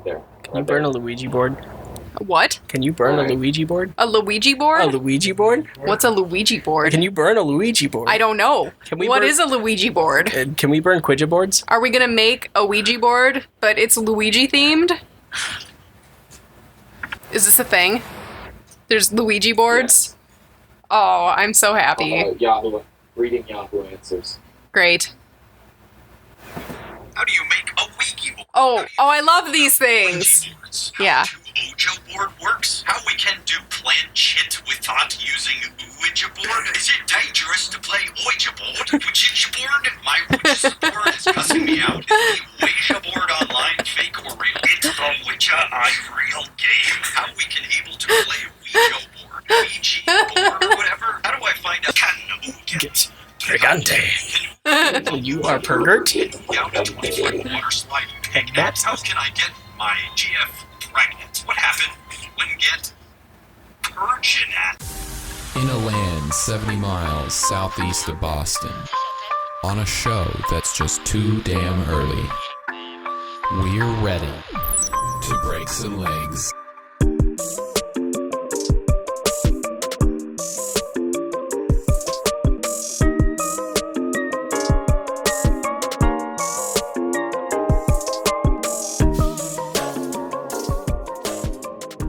there. Can you burn a Luigi board? What? Can you burn a Luigi board? A Luigi board? A Luigi board? What's a Luigi board? Can you burn a Luigi board? I don't know. What is a Luigi board? Can we burn Ouija boards? Are we gonna make a Ouija board, but it's Luigi themed? Is this a thing? There's Luigi boards? Yeah. Oh, I'm so happy. Yahoo, reading Yahoo Answers. Great. How do you make a Ouija board? Oh, I love these things. Yeah. How Ouija board works? How we can do planchette without using Ouija board? Is it dangerous to play Ouija board? Ouija board? My Ouija board is cussing me out. Is the Ouija board online fake or real? It's the Ouija real game. How we can able to play Ouija board? Ouija board or whatever? How do I find out? Can Ouija? Gigante. You are pervert. Down a 20-foot water slide. That's how can I get my GF pregnant? What happened when get Perginat? In a land 70 miles southeast of Boston, on a show that's just too damn early, we're ready to break some legs.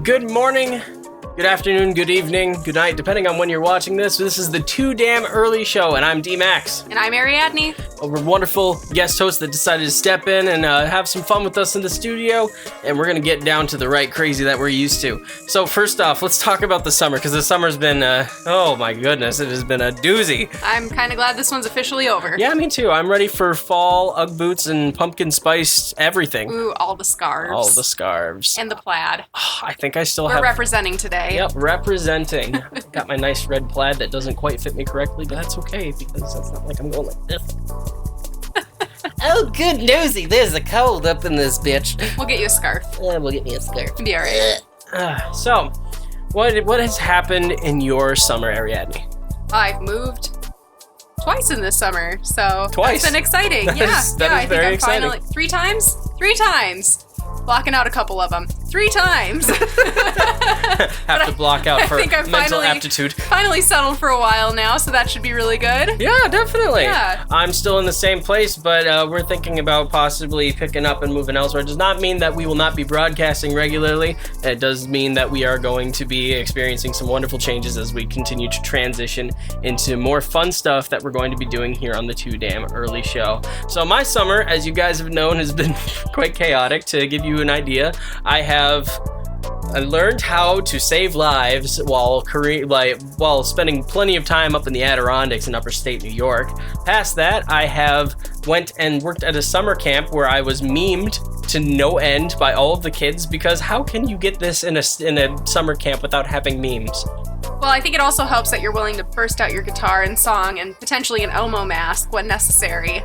Good morning, good afternoon, good evening, good night, depending on when you're watching this. This is the Too Damn Early Show, and I'm D-Max. And I'm Ariadne. We're wonderful guest hosts that decided to step in and have some fun with us in the studio, and we're going to get down to the right crazy that we're used to. So first off, let's talk about the summer, because the summer's been, oh my goodness, it has been a doozy. I'm kind of glad this one's officially over. Yeah, me too. I'm ready for fall Ugg boots and pumpkin spice everything. Ooh, all the scarves. All the scarves. And the plaid. Oh, I think I still We're have... representing today. Yep, representing. Got my nice red plaid that doesn't quite fit me correctly, but that's okay, because it's not like I'm going like this. Oh, good nosy, there's a cold up in this bitch. We'll get you a scarf. We'll get me a scarf. It'll be alright. So, what has happened in your summer, Ariadne? I've moved twice in this summer, so Twice? That's been exciting. That Yeah, is I think very I'm exciting. finally 3 times? 3 times. Blocking out a couple of them. 3 times. Have to block out for I think I've mental aptitude. finally settled for a while now, so that should be really good. Yeah, definitely. Yeah. I'm still in the same place, but we're thinking about possibly picking up and moving elsewhere. It does not mean that we will not be broadcasting regularly. It does mean that we are going to be experiencing some wonderful changes as we continue to transition into more fun stuff that we're going to be doing here on the Too Damn Early Show. So my summer, as you guys have known, has been quite chaotic. To give you an idea, I learned how to save lives while spending plenty of time up in the Adirondacks in upper state New York. Past that, I have went and worked at a summer camp where I was memed to no end by all of the kids, because how can you get this in a summer camp without having memes? Well, I think it also helps that you're willing to burst out your guitar and song and potentially an Elmo mask when necessary.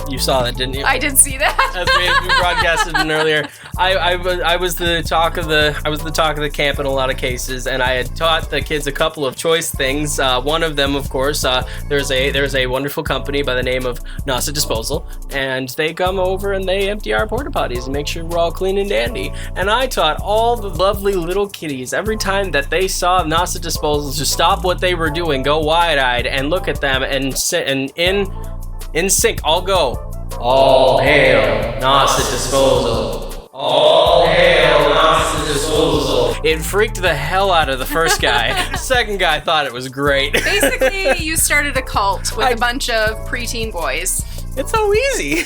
You saw that, didn't you? I did see that. As we broadcasted in earlier, I was the talk of the camp in a lot of cases, and I had taught the kids a couple of choice things. One of them, of course, there's a wonderful company by the name of NASA Disposal, and they come over and they empty our porta potties and make sure we're all clean and dandy. And I taught all the lovely little kiddies every time that they saw NASA Disposal to stop what they were doing, go wide-eyed, and look at them and sit and in sync, all go. All hail NASA Disposal. All hail NASA Disposal. It freaked the hell out of the first guy. The second guy thought it was great. Basically, you started a cult with a bunch of preteen boys. It's so easy.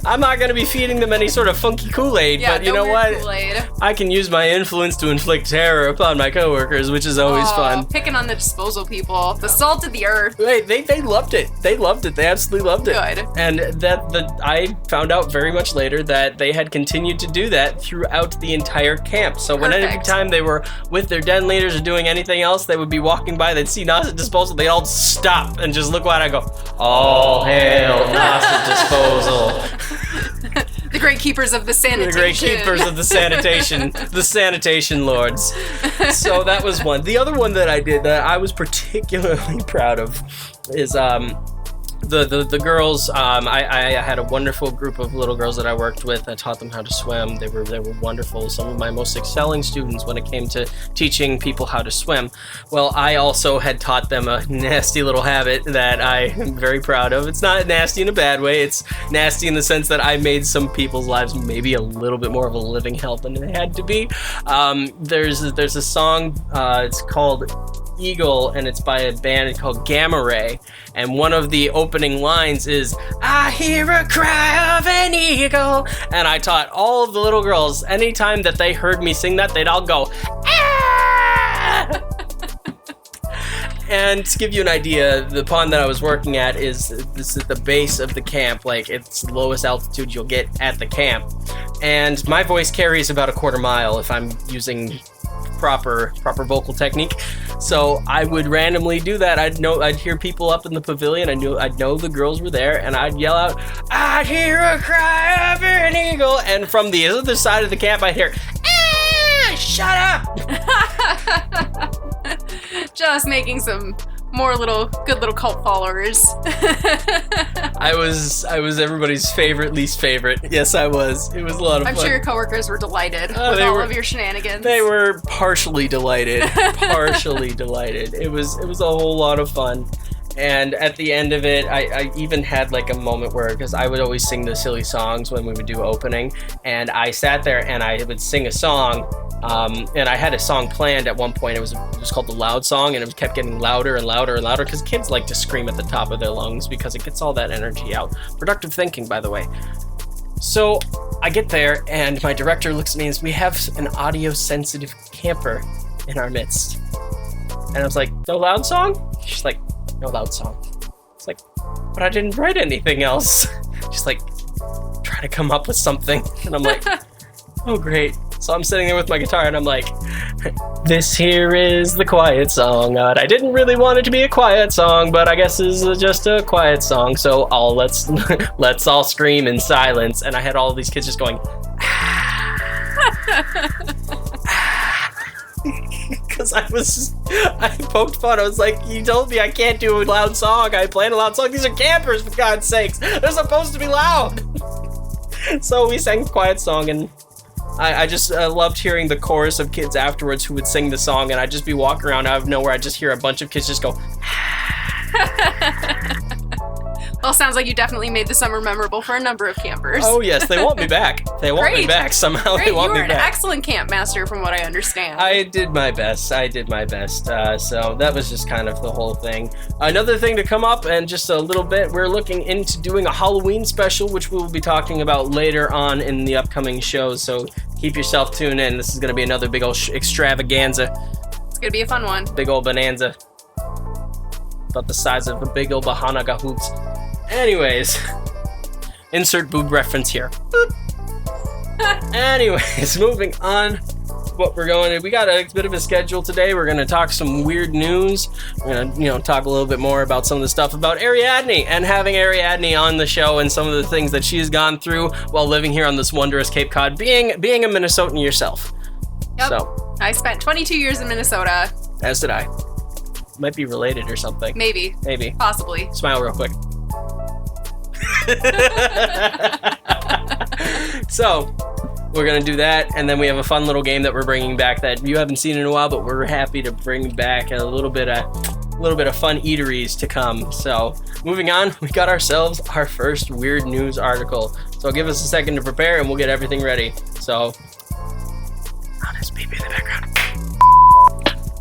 I'm not going to be feeding them any sort of funky Kool-Aid, but you know what? Kool-Aid. I can use my influence to inflict terror upon my coworkers, which is always fun. Picking on the Disposal people. The salt of the earth. They loved it. They loved it. They absolutely loved it. Good. And I found out very much later that they had continued to do that throughout the entire camp. So when any time they were with their den leaders or doing anything else, they would be walking by, they'd see NASA Disposal, they'd all stop and just look wide and go, all hail NASA Disposal. The great keepers of the sanitation. The great keepers of the sanitation. The sanitation lords. So that was one. The other one that I did that I was particularly proud of is the girls, I had a wonderful group of little girls that I worked with. I taught them how to swim. They were wonderful. Some of my most excelling students when it came to teaching people how to swim. Well, I also had taught them a nasty little habit that I am very proud of. It's not nasty in a bad way. It's nasty in the sense that I made some people's lives maybe a little bit more of a living hell than they had to be. There's a song, it's called Eagle, and it's by a band called Gamma Ray, and one of the opening lines is, "I hear a cry of an eagle," and I taught all of the little girls, anytime that they heard me sing that, they'd all go, "Ah!" And to give you an idea, the pond that I was working at is the base of the camp, like it's the lowest altitude you'll get at the camp, and my voice carries about a quarter mile if I'm using proper vocal technique. So I would randomly do that. I'd hear people up in the pavilion. I'd know the girls were there, and I'd yell out, "I hear a cry of an eagle," and from the other side of the camp I hear, "Ah, shut up." Just making some more good little cult followers. I was everybody's least favorite. Yes, I was. It was a lot of fun. I'm sure your coworkers were delighted with all of your shenanigans. They were partially delighted. It was a whole lot of fun. And at the end of it, I even had like a moment where, because I would always sing the silly songs when we would do opening, and I sat there and I would sing a song, and I had a song planned at one point. It was called the Loud Song, and it kept getting louder and louder and louder, because kids like to scream at the top of their lungs because it gets all that energy out. Productive thinking, by the way. So I get there, and my director looks at me and says, "We have an audio-sensitive camper in our midst." And I was like, "No Loud Song?" She's like, "No Loud Song." It's like, "But I didn't write anything else." She's like, "Try to come up with something." And I'm like, "Oh, great." So I'm sitting there with my guitar, and I'm like, "This here is the quiet song. I didn't really want it to be a quiet song, but I guess this is just a quiet song. So let's all scream in silence." And I had all these kids just going, because I poked fun. I was like, "You told me I can't do a loud song. I planned a loud song. These are campers, for God's sakes. They're supposed to be loud." So we sang a quiet song, and I just loved hearing the chorus of kids afterwards who would sing the song, and I'd just be walking around out of nowhere. I'd just hear a bunch of kids just go, Well, sounds like you definitely made the summer memorable for a number of campers. "Oh yes, they want me back. They want me back somehow. Great. They want me back." You were an excellent camp master, from what I understand. I did my best. So that was just kind of the whole thing. Another thing to come up, and just a little bit, we're looking into doing a Halloween special, which we will be talking about later on in the upcoming shows. So keep yourself tuned in. This is going to be another big old extravaganza. It's going to be a fun one. Big old bonanza. About the size of a big old Bahanaga hoops. Anyways, insert boob reference here. Anyways, moving on. What we're going to, we got a bit of a schedule today. We're going to talk some weird news. We're going to, talk a little bit more about some of the stuff about Ariadne, and having Ariadne on the show, and some of the things that she's gone through while living here on this wondrous Cape Cod, being a Minnesotan yourself. Yep. So I spent 22 years in Minnesota. As did I. Might be related or something. Maybe. Possibly. Smile real quick. So we're gonna do that, and then we have a fun little game that we're bringing back that you haven't seen in a while, but we're happy to bring back a little bit of fun eateries to come. So moving on, we got ourselves our first weird news article. So give us a second to prepare, and we'll get everything ready. So honest baby in the background.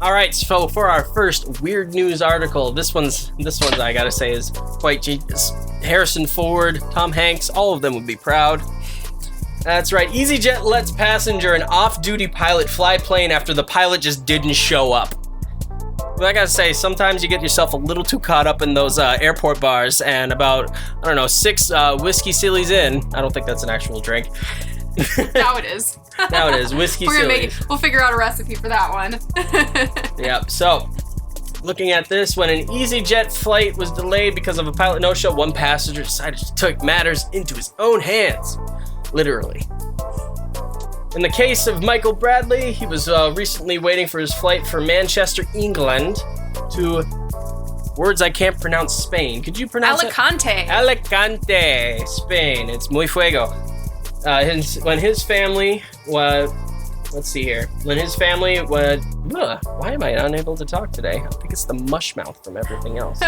All right, so for our first weird news article, this one's I gotta say is quite genius. Harrison Ford, Tom Hanks, all of them would be proud. That's right, EasyJet lets passenger and off-duty pilot fly plane after the pilot just didn't show up. Well, I gotta say, sometimes you get yourself a little too caught up in those airport bars, and about, 6 whiskey sillies in, I don't think that's an actual drink. Now it is. Now it is. Whiskey sillies. We'll figure out a recipe for that one. Yep. So, looking at this, when an EasyJet flight was delayed because of a pilot no-show, one passenger decided to take matters into his own hands. Literally. In the case of Michael Bradley, he was recently waiting for his flight from Manchester, England to words I can't pronounce Spain. Could you pronounce Alicante. Alicante, Spain. It's muy fuego. When his family was... Let's see here. When his family was... why am I unable to talk today? I think it's the mush mouth from everything else.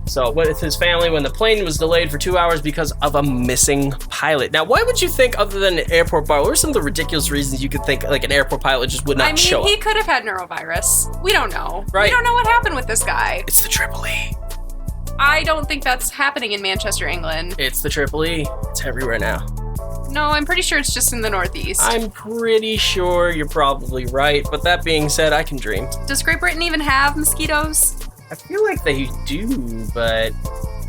So with his family, when the plane was delayed for 2 hours because of a missing pilot. Now, why would you think, other than an airport pilot, what are some of the ridiculous reasons you could think like an airport pilot just would not show up? He could have had neurovirus. We don't know. Right. We don't know what happened with this guy. It's the Triple E. I don't think that's happening in Manchester, England. It's the Triple E. It's everywhere now. No, I'm pretty sure it's just in the Northeast. I'm pretty sure you're probably right, but that being said, I can dream. Does Great Britain even have mosquitoes? I feel like they do, but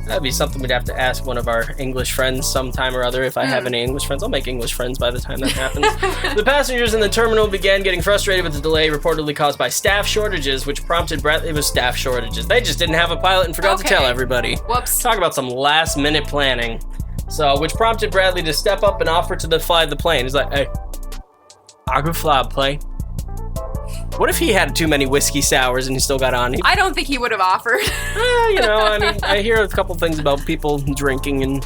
that'd be something we'd have to ask one of our English friends sometime or other. If I have any English friends, I'll make English friends by the time that happens. The passengers in the terminal began getting frustrated with the delay reportedly caused by staff shortages, which prompted Bradley. It was staff shortages. They just didn't have a pilot and forgot to tell everybody. Whoops. Talk about some last-minute planning. So, which prompted Bradley to step up and offer to fly the plane. He's like, hey, I could fly a plane. What if he had too many whiskey sours and he still got on? I don't think he would have offered. I mean, I hear a couple things about people drinking and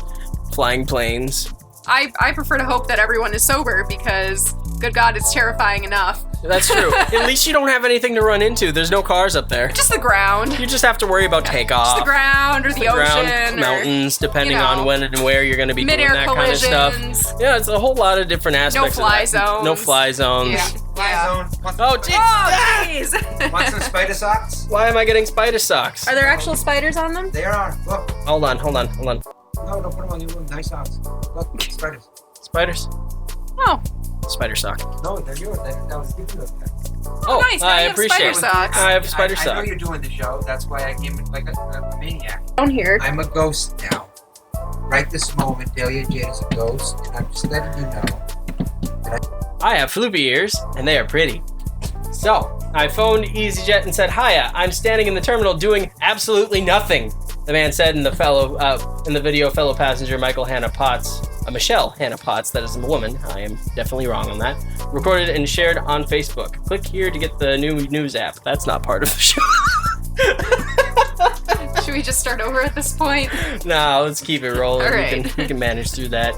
flying planes. I prefer to hope that everyone is sober because, good God, it's terrifying enough. That's true. At least you don't have anything to run into. There's no cars up there. Just the ground. You just have to worry about takeoff. Just the ground or the ocean. Ground, mountains, depending on when and where you're going to be doing mid-air that collisions. kind of stuff. Yeah, it's a whole lot of different aspects. No fly of that. zones. No fly zones. Yeah. Fly zone. Oh, jeez. Oh, jeez. Want some spider socks? Why am I getting spider socks? Are there actual spiders on them? They are. Look. Hold on. No, don't put them on your room. Nice socks. Look, spiders. Spiders? Oh. Spider sock. No, they're yours. That was given to us. Oh, nice. Now I you have appreciate spider it. socks. I have spider I know socks. you're doing the show. That's why I came like a maniac. Down here. I'm a ghost now. Right this moment, Delia Jade is a ghost, and I'm just letting you know. I have floopy ears, and they are pretty. So, I phoned EasyJet and said, "Hiya, I'm standing in the terminal doing absolutely nothing." The man said in the video, fellow passenger Michelle Hannah Potts, that is a woman, I am definitely wrong on that, recorded and shared on Facebook. Click here to get the new news app. That's not part of the show. Should we just start over at this point? No, let's keep it rolling. All right. We can manage through that.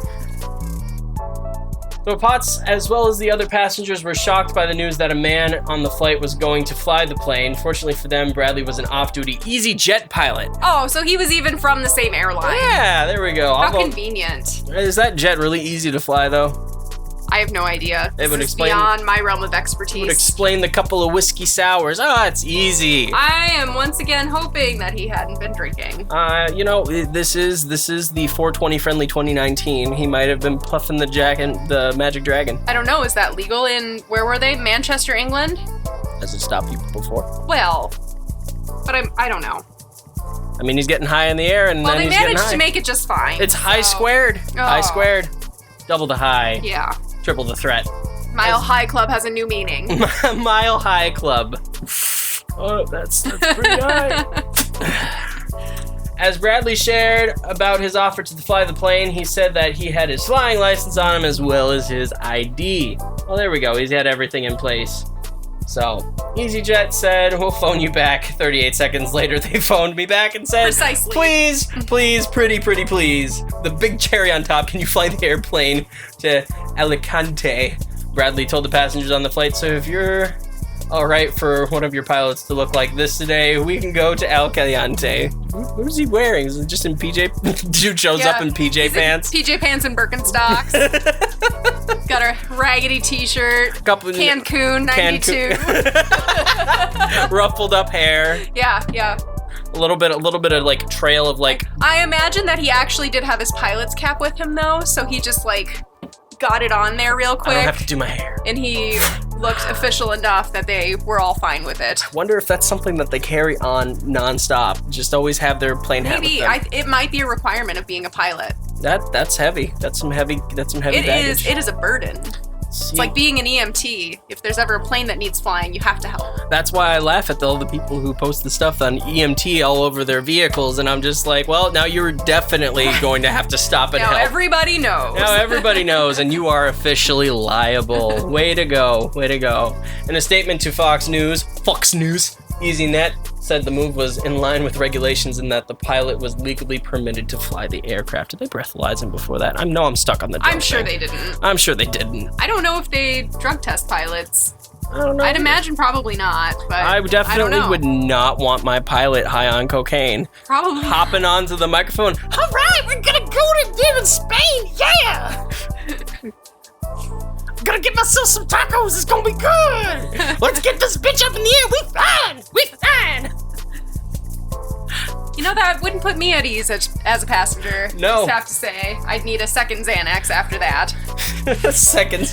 So Potts, as well as the other passengers, were shocked by the news that a man on the flight was going to fly the plane. Fortunately for them, Bradley was an off-duty EasyJet pilot. Oh, so he was even from the same airline. Yeah, there we go. How convenient. Is that jet really easy to fly, though? I have no idea. It would This is explain- beyond my realm of expertise. Would explain the couple of whiskey sours. Oh, it's easy. I am once again hoping that he hadn't been drinking. This is the 420 friendly 2019. He might have been puffing the Magic Dragon. I don't know, is that legal in, where were they? Manchester, England? Has it stopped people before? Well, but I don't know. I mean, he's getting high in the air, and Well, then they he's getting managed high. to make it just fine. It's high so- squared. High Oh. squared. Double the high. Yeah. Triple the threat. Mile High Club has a new meaning. Mile High Club. Oh, that's pretty high. As Bradley shared about his offer to fly the plane, he said that he had his flying license on him as well as his ID. Well, there we go. He's had everything in place. So, EasyJet said, "We'll phone you back." 38 seconds later, they phoned me back and said, Precisely. Please, pretty please. The big cherry on top, can you fly the airplane to Alicante? Bradley told the passengers on the flight, "So if you're alright for one of your pilots to look like this today, we can go to Alicante." What is he wearing? Is it just in PJ? Dude shows up in PJ He's pants. in PJ pants and Birkenstocks. Got a raggedy t-shirt. Cancun 92. Ruffled up hair. Yeah. A little bit of like trail of like. I imagine that he actually did have his pilot's cap with him though, so he just like got it on there real I quick. don't have to do my hair. And he looked official enough that they were all fine with it. Wonder if that's something that they carry on nonstop. Just always have their plane hat with Maybe them. it might be a requirement of being a pilot. That's heavy. That's some heavy baggage. It is a burden. It's like being an EMT. If there's ever a plane that needs flying, you have to help. That's why I laugh at all the people who post the stuff on EMT all over their vehicles, and I'm just like, well, now you're definitely going to have to stop and Now help. everybody knows. Now everybody knows, and you are officially liable. Way to go. In a statement to Fox News, EasyNet said the move was in line with regulations and that the pilot was legally permitted to fly the aircraft. Did they breathalyze him before that? I know I'm stuck on the drug I'm sure thing. they didn't. I'm sure they didn't. I don't know if they drug test pilots. I don't know. I'd imagine probably not, but I definitely don't know. would not want my pilot high on cocaine. Probably. Hopping onto the microphone. All right, we're gonna go to live in Spain, yeah! I'm gonna get myself some tacos, it's gonna be good! Let's get this bitch up in the air, we fine! You know, that wouldn't put me at ease as a passenger. No. Just have to say. I'd need a second Xanax after that. Second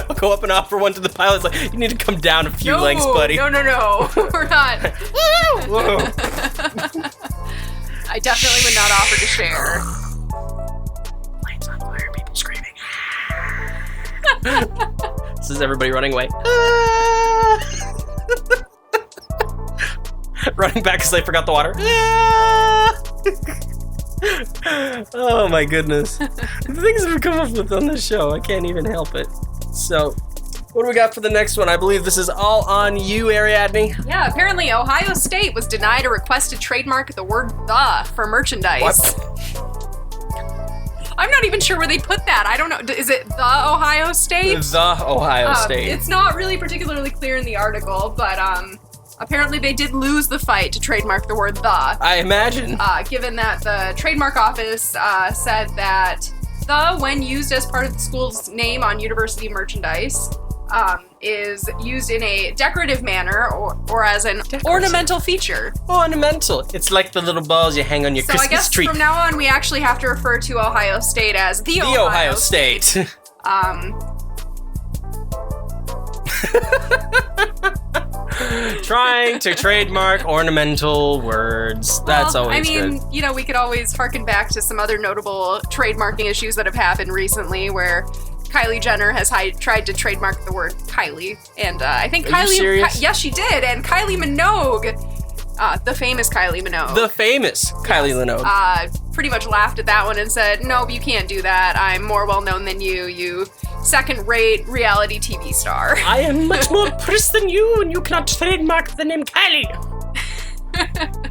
I'll go up and offer one to the pilot. It's like, you need to come down a few lengths, buddy. No. We're not. Whoa. I definitely would not offer to share. Planes on fire, people screaming. This is everybody running away. Running back because they forgot the water. Oh my goodness. The things that we come up with on this show, I can't even help it. So, what do we got for the next one? I believe this is all on you, Ariadne. Yeah, apparently Ohio State was denied a request to trademark the word "the" for merchandise. What? I'm not even sure where they put that. I don't know. Is it the Ohio State? The Ohio State. It's not really particularly clear in the article, but apparently they did lose the fight to trademark the word "the." I imagine. Given that the trademark office said that "the," when used as part of the school's name on university merchandise, is used in a decorative manner or as an ornamental feature. Ornamental. It's like the little balls you hang on your So I Christmas guess tree. from now on we actually have to refer to Ohio State as the Ohio State. Trying to trademark ornamental words. That's always good. You know, we could always harken back to some other notable trademarking issues that have happened recently where Kylie Jenner has tried to trademark the word Kylie. And I think Are you Kylie... serious? Yes, she did. And Kylie Minogue, the famous Kylie Minogue. The famous Kylie Minogue. Pretty much laughed at that one and said, "Nope, you can't do that. I'm more well-known than you second-rate reality TV star." I am much more prissed than you, and you cannot trademark the name Kylie.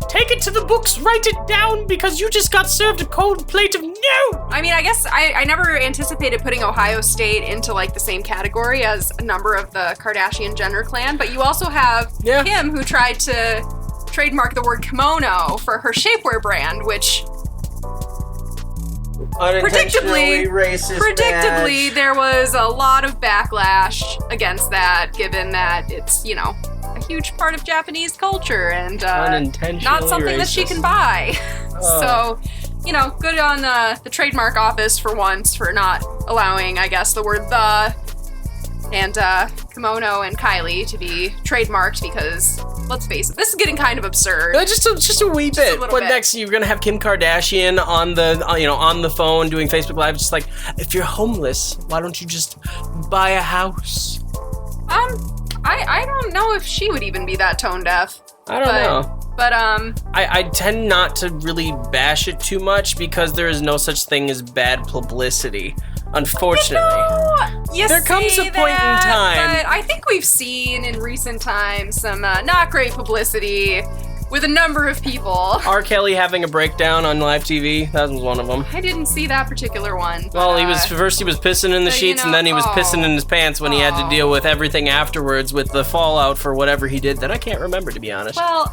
Take it to the books, write it down, because you just got served a cold plate of no! I mean, I guess I never anticipated putting Ohio State into, like, the same category as a number of the Kardashian-Jenner clan, but you also have Kim, who tried to trademark the word kimono for her shapewear brand, which... Unintentionally racist Predictably, match. there was a lot of backlash against that, given that it's, you know, a huge part of Japanese culture and not something that she can buy. So, you know, good on the trademark office for once for not allowing, I guess, the word "the" and kimono and Kylie to be trademarked because, let's face it, this is getting kind of absurd. Just a wee bit. little What bit. next? You're gonna have Kim Kardashian on the on the phone doing Facebook Live, just like, if you're homeless, why don't you just buy a house? I don't know if she would even be that tone deaf. I don't know. But I tend not to really bash it too much because there is no such thing as bad publicity. Unfortunately. There comes a point in time. But I think we've seen in recent times some not great publicity with a number of people. R. Kelly having a breakdown on live TV, that was one of them. I didn't see that particular one. Well, he was pissing in the sheets, and then he was pissing in his pants when he had to deal with everything afterwards with the fallout for whatever he did that I can't remember, to be honest. Well,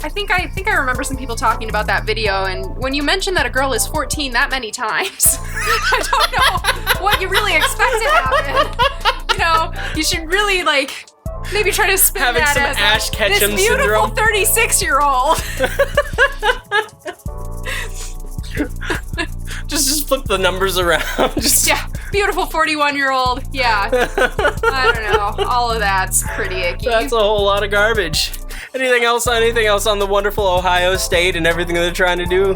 I think I remember some people talking about that video, and when you mention that a girl is 14 that many times, I don't know what you really expect to happen. You know, you should really, like, maybe try to spin Having that some as Ash Ketchum this beautiful syndrome. 36-year-old. Just flip the numbers around. Yeah, beautiful 41-year-old. Yeah, I don't know. All of that's pretty icky. That's a whole lot of garbage. Anything else on the wonderful Ohio State and everything that they're trying to do?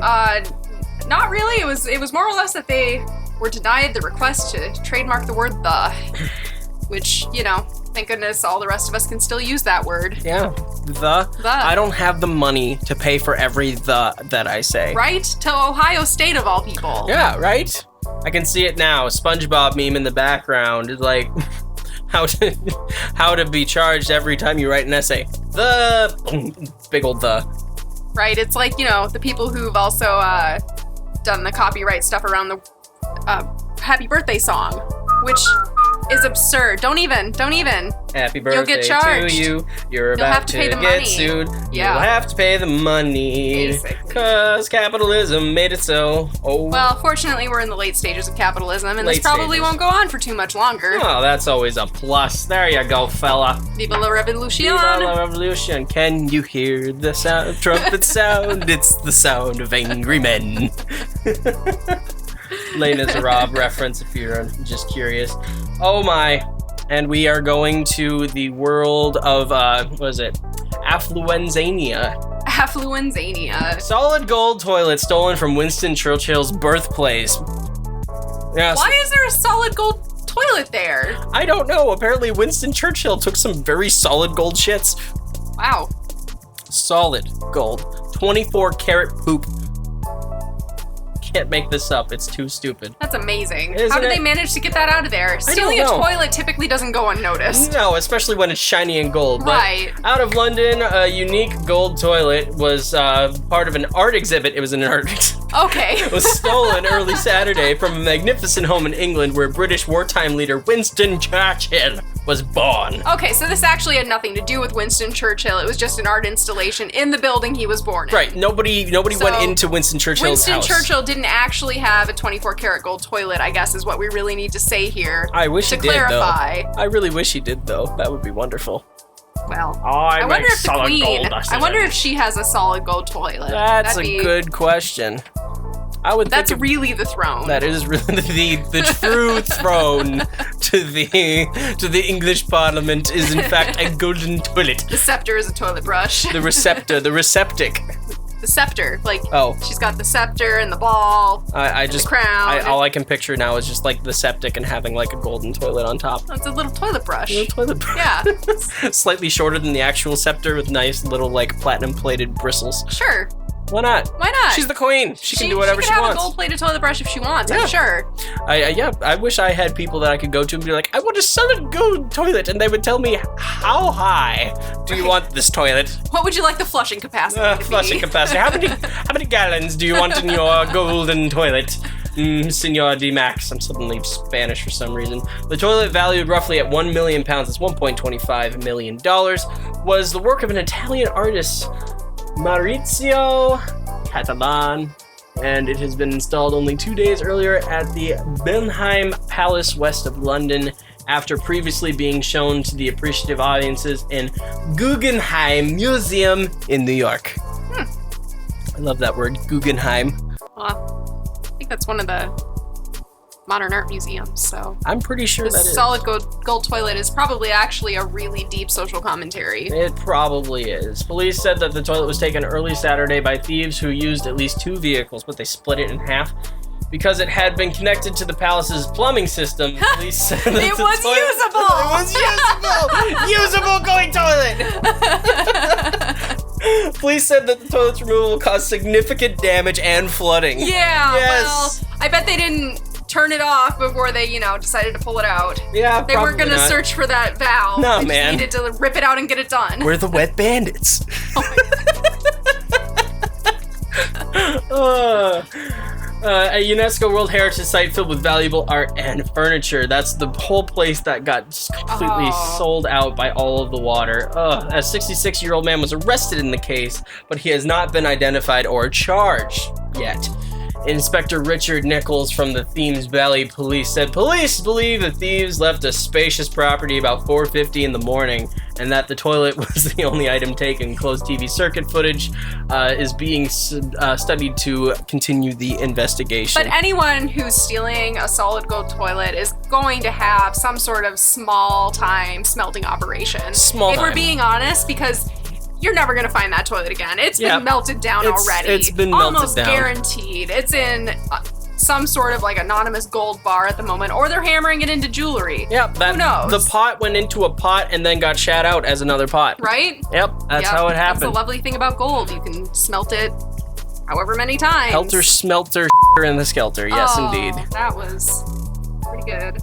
Not really. It was more or less that they were denied the request to trademark the word "the," which, you know, thank goodness all the rest of us can still use that word. Yeah, the. I don't have the money to pay for every "the" that I say. Right? To Ohio State of all people. Yeah, right? I can see it now. SpongeBob meme in the background is like, how to be charged every time you write an essay. The big old the. Right, it's like, the people who've also done the copyright stuff around the Happy Birthday song, which is absurd. Don't even. Happy birthday You'll get charged. to you. You're You'll about have to pay the get money. sued. Yeah. You'll have to pay the money. Basically. Because capitalism made it so. Oh. Well, fortunately, we're in the late stages of capitalism, and this Late probably stages. won't go on for too much longer. Oh, that's always a plus. There you go, fella. Viva la revolution! Viva la revolution. Can you hear the sound, trumpet sound? It's the sound of angry men. Les Miserables reference if you're just curious. Oh my. And we are going to the world of, what is it? Affluenzania. Affluenzania. Solid gold toilet stolen from Winston Churchill's birthplace. Yes. Why is there a solid gold toilet there? I don't know. Apparently Winston Churchill took some very solid gold shits. Wow. Solid gold. 24 karat poop. Can't make this up. It's too stupid. That's amazing. Isn't How did it? they manage to get that out of there? Stealing a know. toilet typically doesn't go unnoticed. No, especially when it's shiny and gold. But Right. out of London, a unique gold toilet was part of an art exhibit. It was an art exhibit. Okay. It was stolen early Saturday from a magnificent home in England where British wartime leader Winston Churchill was born. Okay, so this actually had nothing to do with Winston Churchill. It was just an art installation in the building he was born in. Right, nobody So, went into Winston Churchill's Winston house. Churchill didn't actually have a 24 karat gold toilet, I guess is what we really need to say here. I wish to he did, clarify. though. I really wish he did, though. That would be wonderful. Well, I wonder make if the solid queen, gold, I wonder if she has a solid gold toilet. That's That'd a be- good question. I would That's think really the throne. that is really the true throne to the English Parliament is in fact a golden toilet. The scepter is a toilet brush. The receptor, the receptic. The scepter, like Oh. she's got the scepter and the ball. I and just the crown. all I can picture now is just like the septic and having like a golden toilet on top. It's a little toilet brush. Little toilet brush. Yeah, Slightly shorter than the actual scepter with nice little like platinum plated bristles. sure. Why not? Why not? She's the queen. She can do whatever she can have wants. a gold-plated toilet brush if she wants. Yeah. I'm sure. I wish I had people that I could go to and be like, I want a solid gold toilet, and they would tell me how high do you want this toilet? What would you like the flushing capacity to be? Flushing capacity. How many gallons do you want in your golden toilet? Senor D. Max. I'm suddenly Spanish for some reason. The toilet, valued roughly at £1 million, that's $1.25 million, was the work of an Italian artist, Maurizio Catalan, and it has been installed only 2 days earlier at the Blenheim Palace west of London, after previously being shown to the appreciative audiences in Guggenheim Museum in New York. I love that word, Guggenheim. Well, I think that's one of the modern art museums, so I'm pretty sure the that is. solid gold toilet is probably actually a really deep social commentary. It probably is. Police said that the toilet was taken early Saturday by thieves who used at least 2 vehicles, but they split it in half. Because it had been connected to the palace's plumbing system, police said that It was usable! Usable going toilet! Police said that the toilet's removal caused significant damage and flooding. Yeah, Yes. well, I bet they didn't turn it off before they, decided to pull it out. Yeah, They weren't probably gonna not. search for that valve. No, They man. just needed to rip it out and get it done. We're the wet bandits. A UNESCO World Heritage Site filled with valuable art and furniture. That's the whole place that got just completely Oh. sold out by all of the water. A 66-year-old man was arrested in the case, but he has not been identified or charged yet. Inspector Richard Nichols from the Thames Valley Police said police believe the thieves left a spacious property about 4:50 in the morning, and that the toilet was the only item taken. Closed TV circuit footage is being studied to continue the investigation. But anyone who's stealing a solid gold toilet is going to have some sort of small-time smelting operation. Small If we're time. being honest, because you're never gonna find that toilet again. It's Yeah. been melted down already. It's been melted almost down. guaranteed. It's in some sort of like anonymous gold bar at the moment, or they're hammering it into jewelry. Yep, Who knows? The pot went into a pot and then got shat out as another pot. Right? Yep, that's Yep, how it That's happened. the lovely thing about gold. You can smelt it however many times. Helter smelter in the skelter. Yes, Oh, indeed. That was pretty good.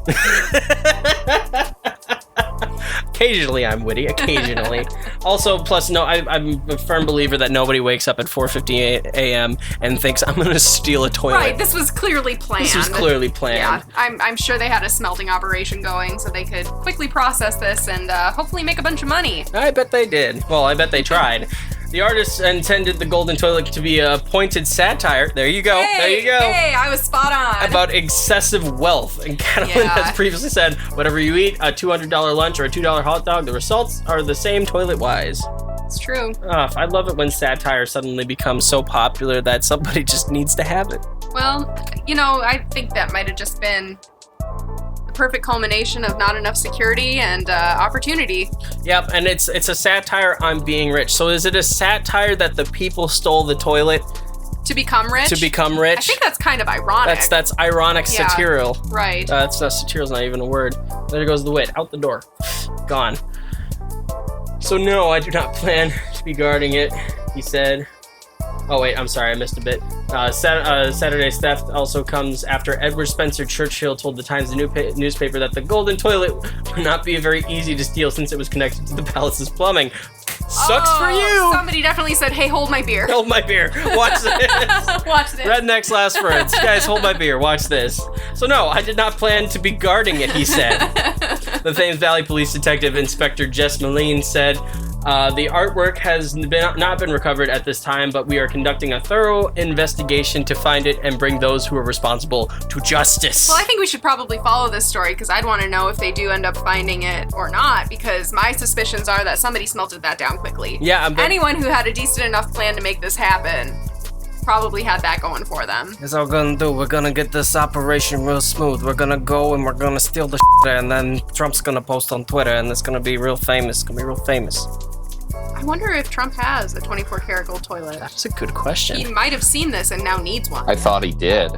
occasionally I'm witty. Occasionally. Also, plus, no, I'm a firm believer that nobody wakes up at 4:58 a.m. and thinks I'm gonna steal a toilet. Right. This was clearly planned. Yeah. I'm sure they had a smelting operation going so they could quickly process this and hopefully make a bunch of money. I bet they did. Well, I bet they tried. The artists intended the golden toilet to be a pointed satire. There you go. Hey, there you go. Hey, I was spot on. About excessive wealth. And Catalan has previously said, whatever you eat, a $200 lunch or a $2 hot dog, the results are the same toilet-wise. It's true. I love it when satire suddenly becomes so popular that somebody just needs to have it. Well, I think that might have just been the perfect culmination of not enough security and opportunity. Yep, and it's a satire on being rich. So is it a satire that the people stole the toilet to become rich? To become rich? I think that's kind of ironic. That's ironic satirical. Right. Satirical's not even a word. There goes the wit. Out the door. Gone. So no, I do not plan to be guarding it, he said. Oh wait, I'm sorry, I missed a bit. Saturday's theft also comes after Edward Spencer Churchill told the Times newspaper that the golden toilet would not be very easy to steal since it was connected to the palace's plumbing. Sucks for you! Somebody definitely said, hey, hold my beer. Hold my beer. Watch this. Watch this. Redneck's last words. Guys, hold my beer. Watch this. So no, I did not plan to be guarding it, he said. The Thames Valley Police Detective Inspector Jess Moline said, the artwork has not been recovered at this time, but we are conducting a thorough investigation to find it and bring those who are responsible to justice. Well, I think we should probably follow this story because I'd want to know if they do end up finding it or not, because my suspicions are that somebody smelted that down quickly. Yeah, anyone who had a decent enough plan to make this happen probably had that going for them. That's what we're gonna do. We're gonna get this operation real smooth. We're gonna go and we're gonna steal the shit, and then Trump's gonna post on Twitter, and it's gonna be real famous. It's gonna be real famous. I wonder if Trump has a 24-karat gold toilet. That's a good question. He might have seen this and now needs one. I thought he did.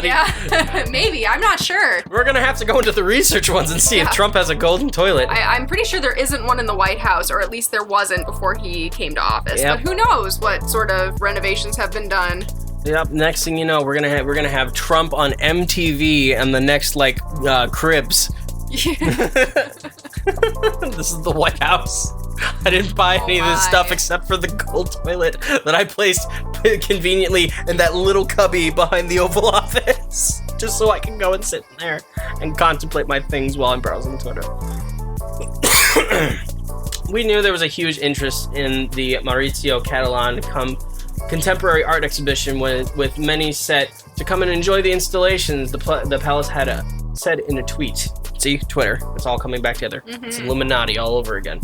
Yeah, maybe. I'm not sure. We're gonna have to go into the research ones and see if Trump has a golden toilet. I'm pretty sure there isn't one in the White House, or at least there wasn't before he came to office. Yep. But who knows what sort of renovations have been done. Yep. Next thing you know, we're gonna have Trump on MTV and the next Cribs. This is the White House. I didn't buy any of this stuff except for the gold toilet that I placed conveniently in that little cubby behind the Oval Office, just so I can go and sit in there and contemplate my things while I'm browsing Twitter. We knew there was a huge interest in the Maurizio Catalan contemporary art exhibition with many set to come and enjoy the installations, the palace had said in a tweet. See, Twitter, it's all coming back together. Mm-hmm. It's Illuminati all over again.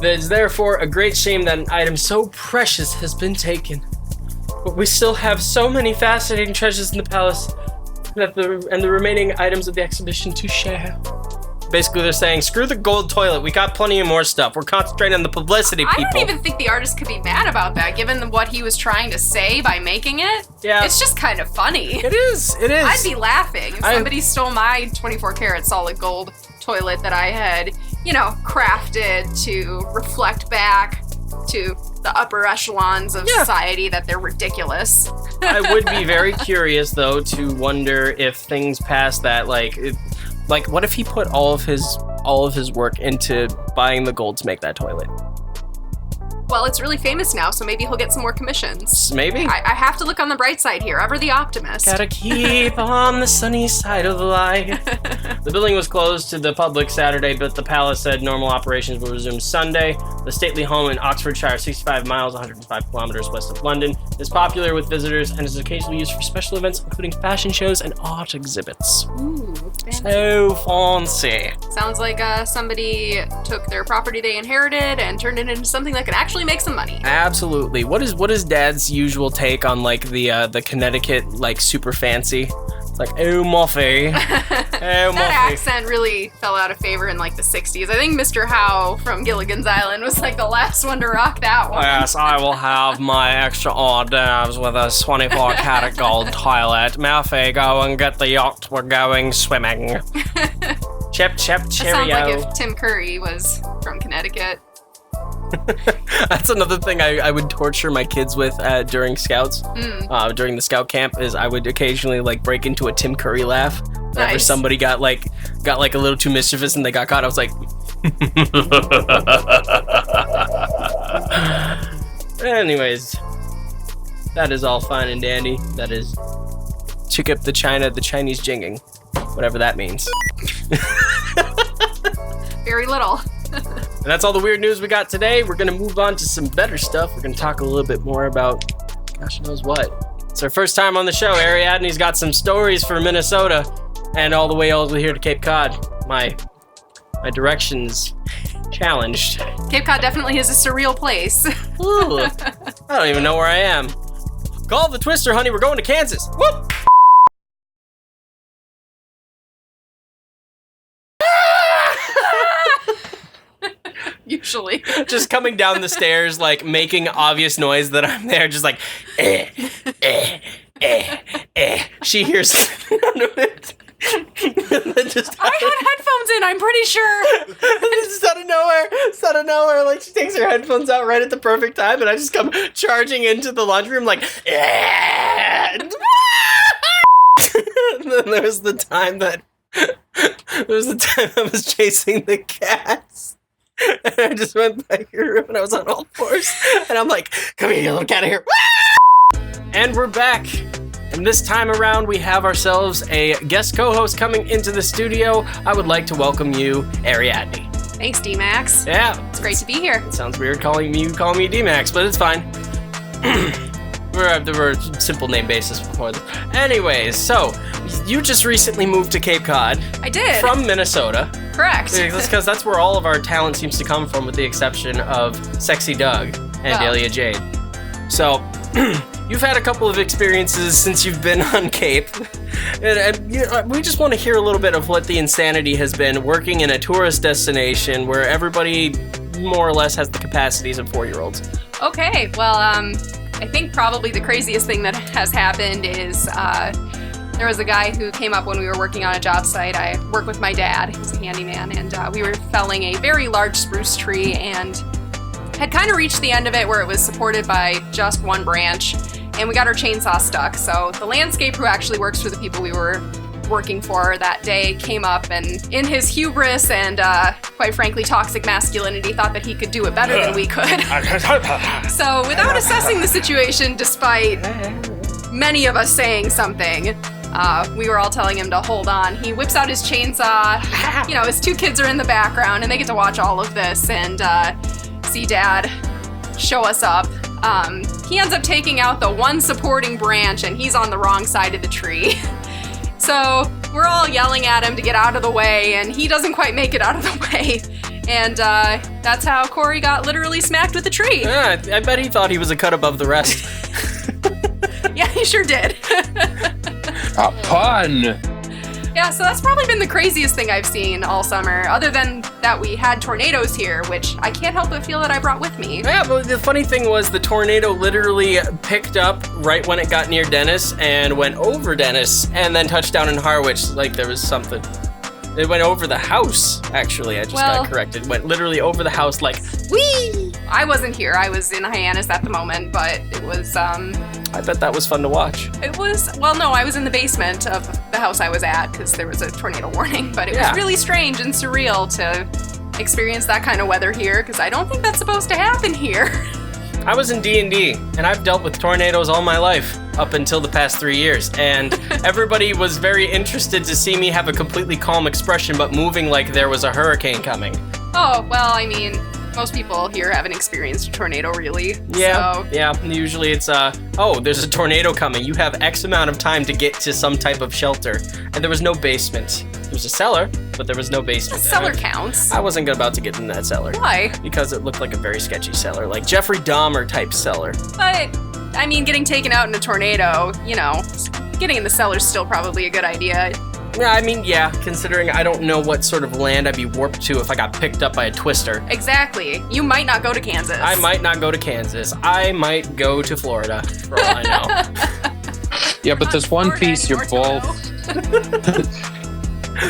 It's therefore a great shame that an item so precious has been taken. But we still have so many fascinating treasures in the palace and the remaining items of the exhibition to share. Basically, they're saying, screw the gold toilet. We got plenty of more stuff. We're concentrating on the publicity, people. I don't even think the artist could be mad about that, given what he was trying to say by making it. Yeah. It's just kind of funny. It is. I'd be laughing if somebody stole my 24-karat solid gold toilet that I had, crafted to reflect back to the upper echelons of society that they're ridiculous. I would be very curious, though, to wonder if things past that, what if he put all of his work into buying the gold to make that toilet? Well, it's really famous now, so maybe he'll get some more commissions. Maybe. I have to look on the bright side here. Ever the optimist. Gotta keep on the sunny side of life. The building was closed to the public Saturday, but the palace said normal operations will resume Sunday. The stately home in Oxfordshire, 65 miles, 105 kilometers west of London, is popular with visitors and is occasionally used for special events, including fashion shows and art exhibits. Ooh, fancy. So fancy. Sounds like somebody took their property they inherited and turned it into something that can actually make some money. Absolutely. What is Dad's usual take on the Connecticut super fancy? It's like, oh Muffy. That accent really fell out of favor in the 60s. I think Mr. Howe from Gilligan's Island was the last one to rock that one. Yes, I will have my extra hors d'oeuvres with a 24-karat gold toilet. Muffy, go and get the yacht. We're going swimming. Chip, chip, cheerio. That sounds like if Tim Curry was from Connecticut. That's another thing I would torture my kids with during Scouts. During the Scout camp is I would occasionally break into a Tim Curry laugh whenever somebody got got like a little too mischievous and they got caught. I was like, anyways, that is all fine and dandy. That is chick up the Chinese jinging, whatever that means. Very little. And that's all the weird news we got today. We're gonna move on to some better stuff. We're gonna talk a little bit more about gosh knows what. It's our first time on the show. Ariadne's got some stories for Minnesota and all the way over here to Cape Cod. My directions challenged. Cape Cod definitely is a surreal place. Ooh, I don't even know where I am. Call the Twister, honey. We're going to Kansas. Whoop! Usually. Just coming down the stairs, like making obvious noise that I'm there, just like, She hears none of it. I had headphones in, I'm pretty sure. Just out of nowhere, like she takes her headphones out right at the perfect time, and I just come charging into the laundry room like, and then there was the time I was chasing the cats. And I just went back in your room and I was on all fours. And I'm like, come here, you little cat here. And we're back. And this time around, we have ourselves a guest co-host coming into the studio. I would like to welcome you, Ariadne. Thanks, D-Max. Yeah. It's great to be here. It sounds weird calling me D-Max, but it's fine. We're a simple name basis before this. Anyways, so you just recently moved to Cape Cod. I did. From Minnesota. Correct. That's because that's where all of our talent seems to come from, with the exception of Sexy Doug and Delia Jade. So, you've had a couple of experiences since you've been on Cape. And we just want to hear a little bit of what the insanity has been working in a tourist destination where everybody more or less has the capacities of 4-year-olds. Okay, well, I think probably the craziest thing that has happened is there was a guy who came up when we were working on a job site. I work with my dad, he's a handyman, and we were felling a very large spruce tree and had kind of reached the end of it where it was supported by just one branch, and we got our chainsaw stuck. So the landscaper who actually works for the people we were working for that day came up and in his hubris and quite frankly toxic masculinity thought that he could do it better than we could. So without assessing the situation, despite many of us saying something, we were all telling him to hold on. He whips out his chainsaw. You know, his 2 kids are in the background and they get to watch all of this and see Dad show us up. He ends up taking out the one supporting branch and he's on the wrong side of the tree. So we're all yelling at him to get out of the way, and he doesn't quite make it out of the way. And that's how Corey got literally smacked with a tree. Yeah, I bet he thought he was a cut above the rest. Yeah, he sure did. A pun! Yeah, so that's probably been the craziest thing I've seen all summer, other than that we had tornadoes here, which I can't help but feel that I brought with me. Yeah, but the funny thing was the tornado literally picked up right when it got near Dennis and went over Dennis and then touched down in Harwich like there was something. It went over the house, actually. I just got corrected. It went literally over the house like, whee! I wasn't here. I was in Hyannis at the moment, but it was, I bet that was fun to watch. It was, well, no, I was in the basement of the house I was at because there was a tornado warning, but it was really strange and surreal to experience that kind of weather here because I don't think that's supposed to happen here. I was in D&D, and I've dealt with tornadoes all my life, up until the past 3 years, and everybody was very interested to see me have a completely calm expression, but moving like there was a hurricane coming. Oh, well, I mean, most people here haven't experienced a tornado, really. Yeah, so. yeah, usually it's, oh, there's a tornado coming. You have X amount of time to get to some type of shelter, and there was no basement. There was a cellar, but there was no basement. The cellar counts. I wasn't about to get in that cellar. Why? Because it looked like a very sketchy cellar, like Jeffrey Dahmer type cellar. But, I mean, getting taken out in a tornado, you know, getting in the cellar's still probably a good idea. Yeah, I mean, yeah, considering I don't know what sort of land I'd be warped to if I got picked up by a twister. Exactly. You might not go to Kansas. I might not go to Kansas. I might go to Florida, for all I know. Yeah, but there's one piece you're both...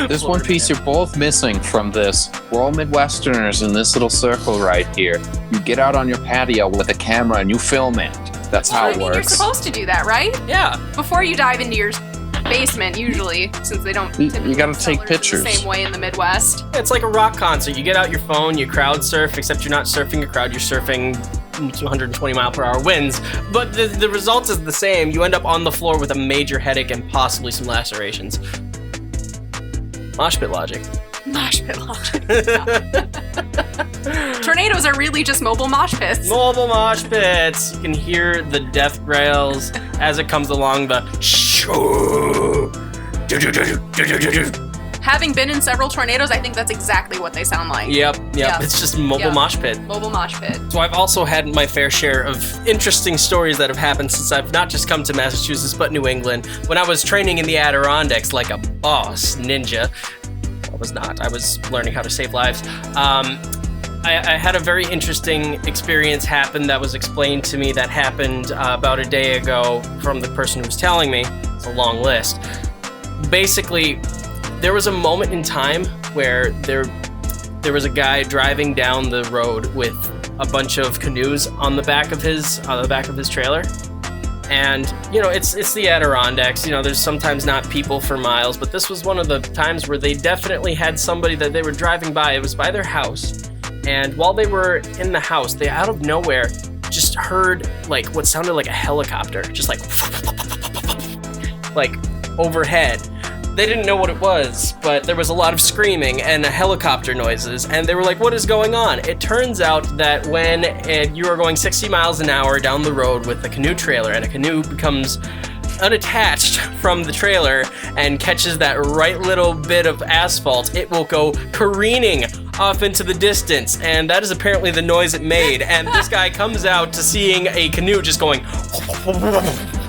There's one piece you're both missing from this. We're all Midwesterners in this little circle right here. You get out on your patio with a camera and you film it. That's how it works. You're supposed to do that, right? Yeah. Before you dive into your basement usually, since they don't. You gotta take cellars pictures. The same way in the Midwest. It's like a rock concert. You get out your phone, you crowd surf, except you're not surfing a crowd, you're surfing 220 mile per hour winds. But the result is the same. You end up on the floor with a major headache and possibly some lacerations. Mosh pit logic. Mosh pit logic. Tornadoes are really just mobile mosh pits. Mobile mosh pits. You can hear the death rails as it comes along. The Having been in several tornadoes, I think that's exactly what they sound like. Yep. It's just mobile mosh pit. Mobile mosh pit. So I've also had my fair share of interesting stories that have happened since I've not just come to Massachusetts, but New England. When I was training in the Adirondacks like a boss ninja, I was not. I was learning how to save lives. I had a very interesting experience happen that was explained to me that happened about a day ago from the person who was telling me. It's a long list. Basically, there was a moment in time where there was a guy driving down the road with a bunch of canoes on the back of his trailer. And, you know, it's the Adirondacks. You know, there's sometimes not people for miles, but this was one of the times where they definitely had somebody that they were driving by. It was by their house. And while they were in the house, they out of nowhere just heard like what sounded like a helicopter, just like overhead. They didn't know what it was, but there was a lot of screaming and helicopter noises, and they were like, what is going on? It turns out that when you are going 60 miles an hour down the road with a canoe trailer, and a canoe becomes unattached from the trailer and catches that right little bit of asphalt, it will go careening off into the distance, and that is apparently the noise it made. And this guy comes out to seeing a canoe just going...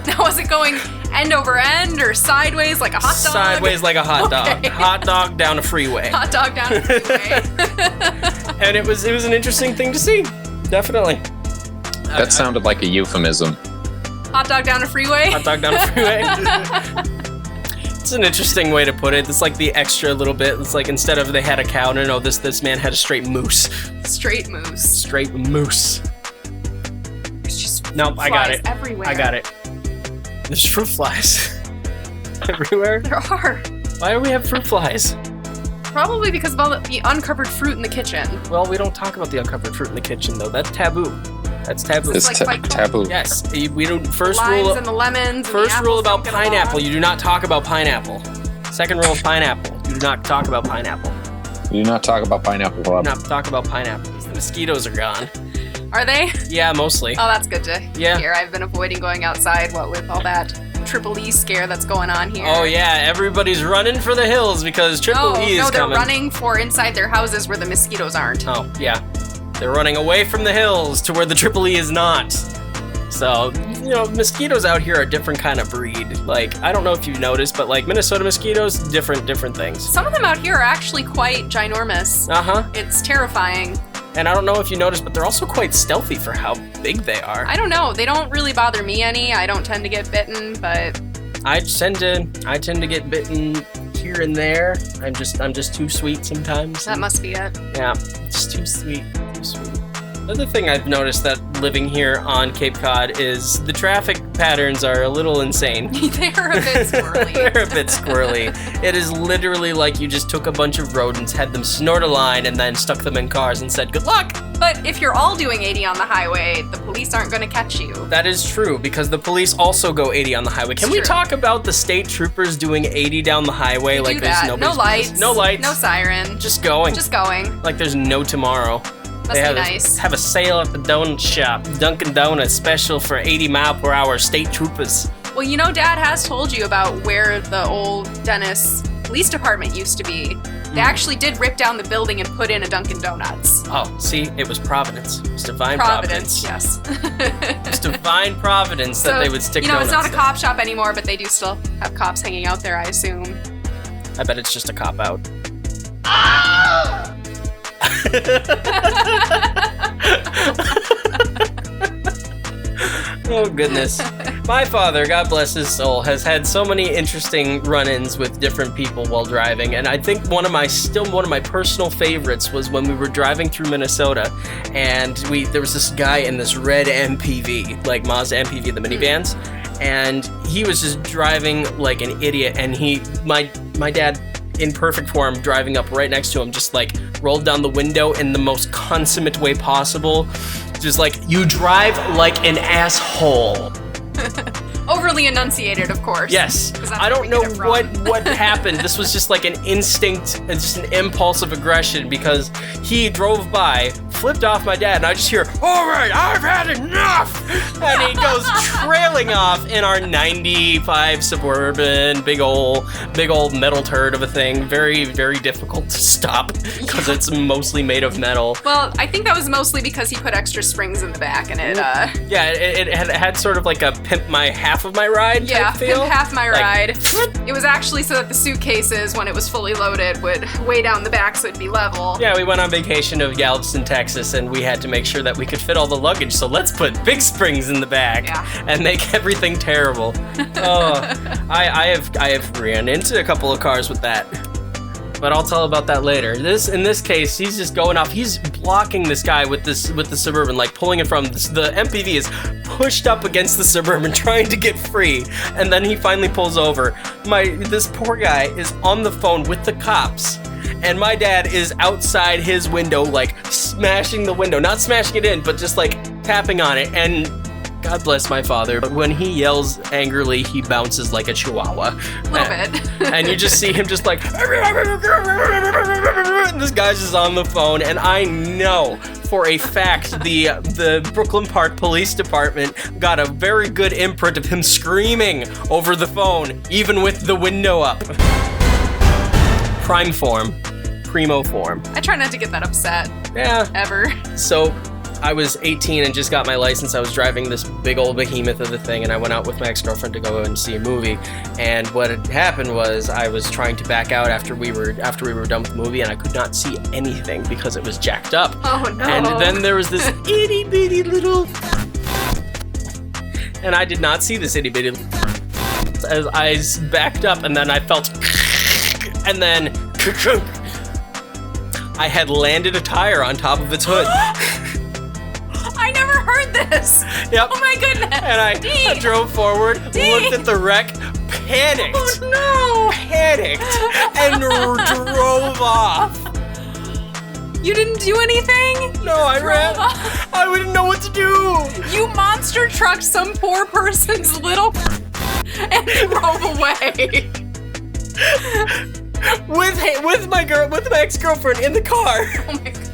Now, was it going end over end or sideways like a hot dog? Sideways like a hot dog. Okay. Hot dog down a freeway. Hot dog down a freeway. And it was an interesting thing to see. Definitely. That sounded like a euphemism. Hot dog down a freeway? Hot dog down a freeway. It's an interesting way to put it. It's like the extra little bit. It's like instead of they had a cow, no, this man had a straight moose. Straight moose. Straight moose. There's just Nope, I got it. Everywhere. I got it. There's fruit flies everywhere. There are. Why do we have fruit flies? Probably because of all the uncovered fruit in the kitchen. Well, we don't talk about the uncovered fruit in the kitchen, though. That's taboo. That's taboo. It's like taboo. Yes, we don't. First the limes rule. and the lemons. First and the rule apples about don't get pineapple: along. you do not talk about pineapple. Second rule of pineapple: you do not talk about pineapple. You do not talk about pineapple. Do not talk about pineapples. The mosquitoes are gone. Are they? Yeah, mostly. Oh, that's good to Yeah. hear. I've been avoiding going outside, what with all that Triple E scare that's going on here. Oh yeah, everybody's running for the hills because Triple E is they're coming. running for inside their houses where the mosquitoes aren't. Oh yeah, they're running away from the hills to where the Triple E is not. So, you know, mosquitoes out here are a different kind of breed. Like, I don't know if you've noticed, but like Minnesota mosquitoes, different things. Some of them out here are actually quite ginormous. Uh-huh. It's terrifying. And I don't know if you noticed, but they're also quite stealthy for how big they are. I don't know. They don't really bother me any. I don't tend to get bitten, but I tend to get bitten here and there. I'm just too sweet sometimes. that must be it. Yeah, it's too sweet. Another thing I've noticed that living here on Cape Cod is the traffic patterns are a little insane. They're a bit squirrely. They're a bit squirrely. It is literally like you just took a bunch of rodents, had them snort a line, and then stuck them in cars and said, good luck! But if you're all doing 80 on the highway, the police aren't going to catch you. That is true, because the police also go 80 on the highway. Can we true. talk about the state troopers doing 80 down the highway They like do there's that. nobody's No lights. business? No lights. No siren. Just going. Just going. Like there's no tomorrow. Must be nice. Have a sale at the donut shop. Dunkin' Donuts special for 80 mile per hour state troopers. Well, you know, Dad has told you about where the old Dennis Police Department used to be. They actually did rip down the building and put in a Dunkin' Donuts. Oh, see, it was Providence. It was divine Providence, Providence. yes. It's divine Providence that they would stick You know, it's donuts not a cop shop anymore, but they do still have cops hanging out there, I assume. I bet it's just a cop out. Oh goodness. My father, God bless his soul, has had so many interesting run-ins with different people while driving, and I think one of my personal favorites was when we were driving through Minnesota, and there was this guy in this red MPV, like Mazda MPV, the minivans, and he was just driving like an idiot, and my dad, in perfect form, driving up right next to him, just like rolled down the window in the most consummate way possible. Just like, you drive like an asshole. Overly enunciated, of course. Yes. I don't know what happened. This was just like an instinct, just an impulse of aggression, because he drove by, flipped off my dad, and I just hear, "All right, I've had enough!" And he goes trailing off in our 95 Suburban, big old metal turd of a thing. Very, very difficult to stop because it's mostly made of metal. Well, I think that was mostly because he put extra springs in the back, and it had sort of like a pimp my half of my ride type feel. Pimp half my ride. It was actually so that the suitcases, when it was fully loaded, would weigh down the back so it'd be level. Yeah, we went on vacation to Galveston, Texas, and we had to make sure that we could fit all the luggage, so let's put big springs in the back and make everything terrible. I have ran into a couple of cars with that, but I'll tell about that later. In this case, he's just going off. He's blocking this guy with the Suburban, like pulling it from the MPV is pushed up against the Suburban, trying to get free, and then he finally pulls over. This poor guy is on the phone with the cops, and my dad is outside his window, like smashing the window, not smashing it in, but just like tapping on it. And God bless my father, but when he yells angrily, he bounces like a chihuahua. A little bit. And you just see him just like, and this guy's just on the phone, and I know for a fact the Brooklyn Park Police Department got a very good imprint of him screaming over the phone, even with the window up. Prime form. Primo form. I try not to get that upset. Yeah. Ever. So, I was 18 and just got my license. I was driving this big old behemoth of the thing, and I went out with my ex-girlfriend to go and see a movie. And what had happened was I was trying to back out after we were done with the movie, and I could not see anything because it was jacked up. Oh no! And then there was this itty bitty little, and I did not see this itty bitty as I backed up, and then I felt, and then I had landed a tire on top of its hood. I never heard this. Yep. Oh my goodness. And I drove forward, looked at the wreck, panicked. Oh no. Panicked, and drove off. You didn't do anything? No, I ran. I wouldn't know what to do. You monster trucked some poor person's little and drove away. With my ex-girlfriend in the car. Oh my god.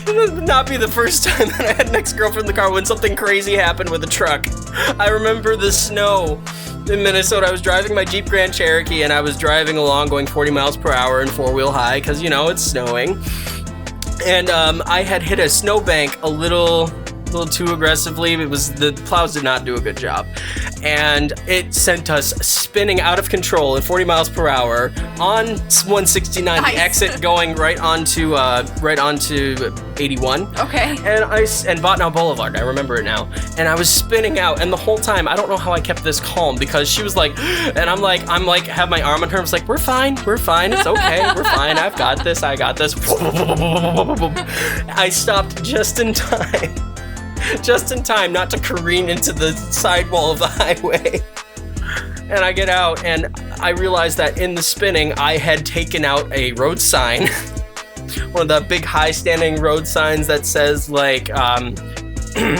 This would not be the first time that I had an ex-girlfriend in the car when something crazy happened with a truck. I remember the snow in Minnesota. I was driving my Jeep Grand Cherokee, and I was driving along going 40 miles per hour in four-wheel high because, it's snowing. And I had hit a snowbank a little too aggressively. The plows did not do a good job, and it sent us spinning out of control at 40 miles per hour on 169, nice. The exit going right onto 81. Okay. And Botnow Boulevard. I remember it now. And I was spinning out, and the whole time I don't know how I kept this calm, because she was like, and I'm like have my arm on her. I was like, we're fine, it's okay, we're fine. I got this. I stopped just in time. Just in time not to careen into the sidewall of the highway. And I get out, and I realize that in the spinning, I had taken out a road sign. One of the big high-standing road signs that says, like,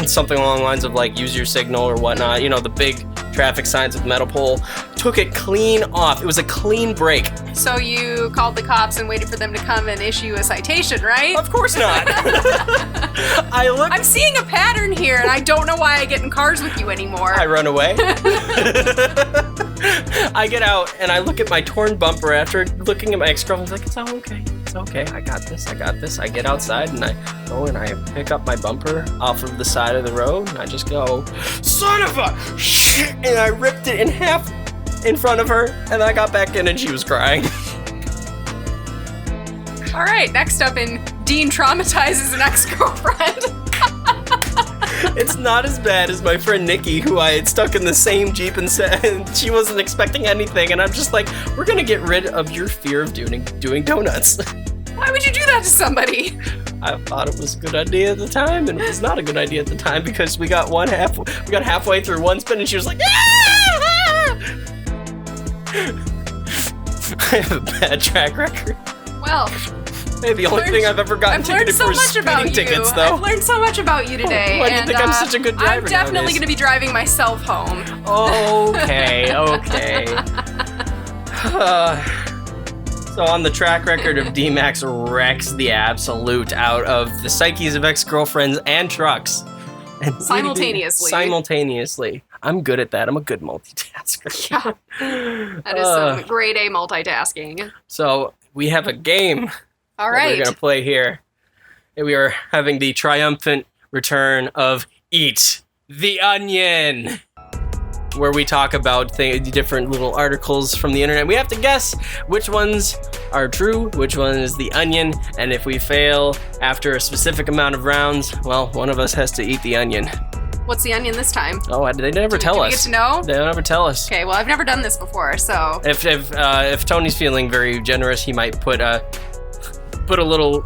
something along the lines of, like, use your signal or whatnot. The big traffic signs with metal pole. Took it clean off. It was a clean break. So you called the cops and waited for them to come and issue you a citation, right? Of course not. I'm seeing a pattern here, and I don't know why I get in cars with you anymore. I run away. I get out, and I look at my torn bumper after looking at my ex-girlfriend. Like, it's all okay. It's okay. I got this. I get outside, and I go and I pick up my bumper off of the side of the road, and I just go, son of a shit! And I ripped it in half in front of her, and I got back in, and she was crying. All right, next up in Dean traumatizes an ex-girlfriend. It's not as bad as my friend Nikki, who I had stuck in the same Jeep and she wasn't expecting anything, and I'm just like, we're gonna get rid of your fear of doing donuts. Why would you do that to somebody? I thought it was a good idea at the time, and it was not a good idea at the time because we got halfway through one spin, and she was like, "Ah!" I have a bad track record. Well, hey, the only thing I've ever gotten ticketed for is speeding tickets, though. I've learned so much about you today. Why do you think I'm such a good driver? I'm definitely going to be driving myself home. Okay. So on the track record of D-Max wrecks the absolute out of the psyches of ex-girlfriends and trucks. And simultaneously. I'm good at that. I'm a good multitasker. Yeah. That is some grade A multitasking. So we have a game. All right. We're going to play here. And we are having the triumphant return of Eat the Onion, where we talk about the different little articles from the internet. We have to guess which ones are true, which one is the onion, and if we fail after a specific amount of rounds, well, one of us has to eat the onion. What's the onion this time? Oh, they never tell us. Do we get to know? They never tell us. Okay, well, I've never done this before, so... If Tony's feeling very generous, he might put a little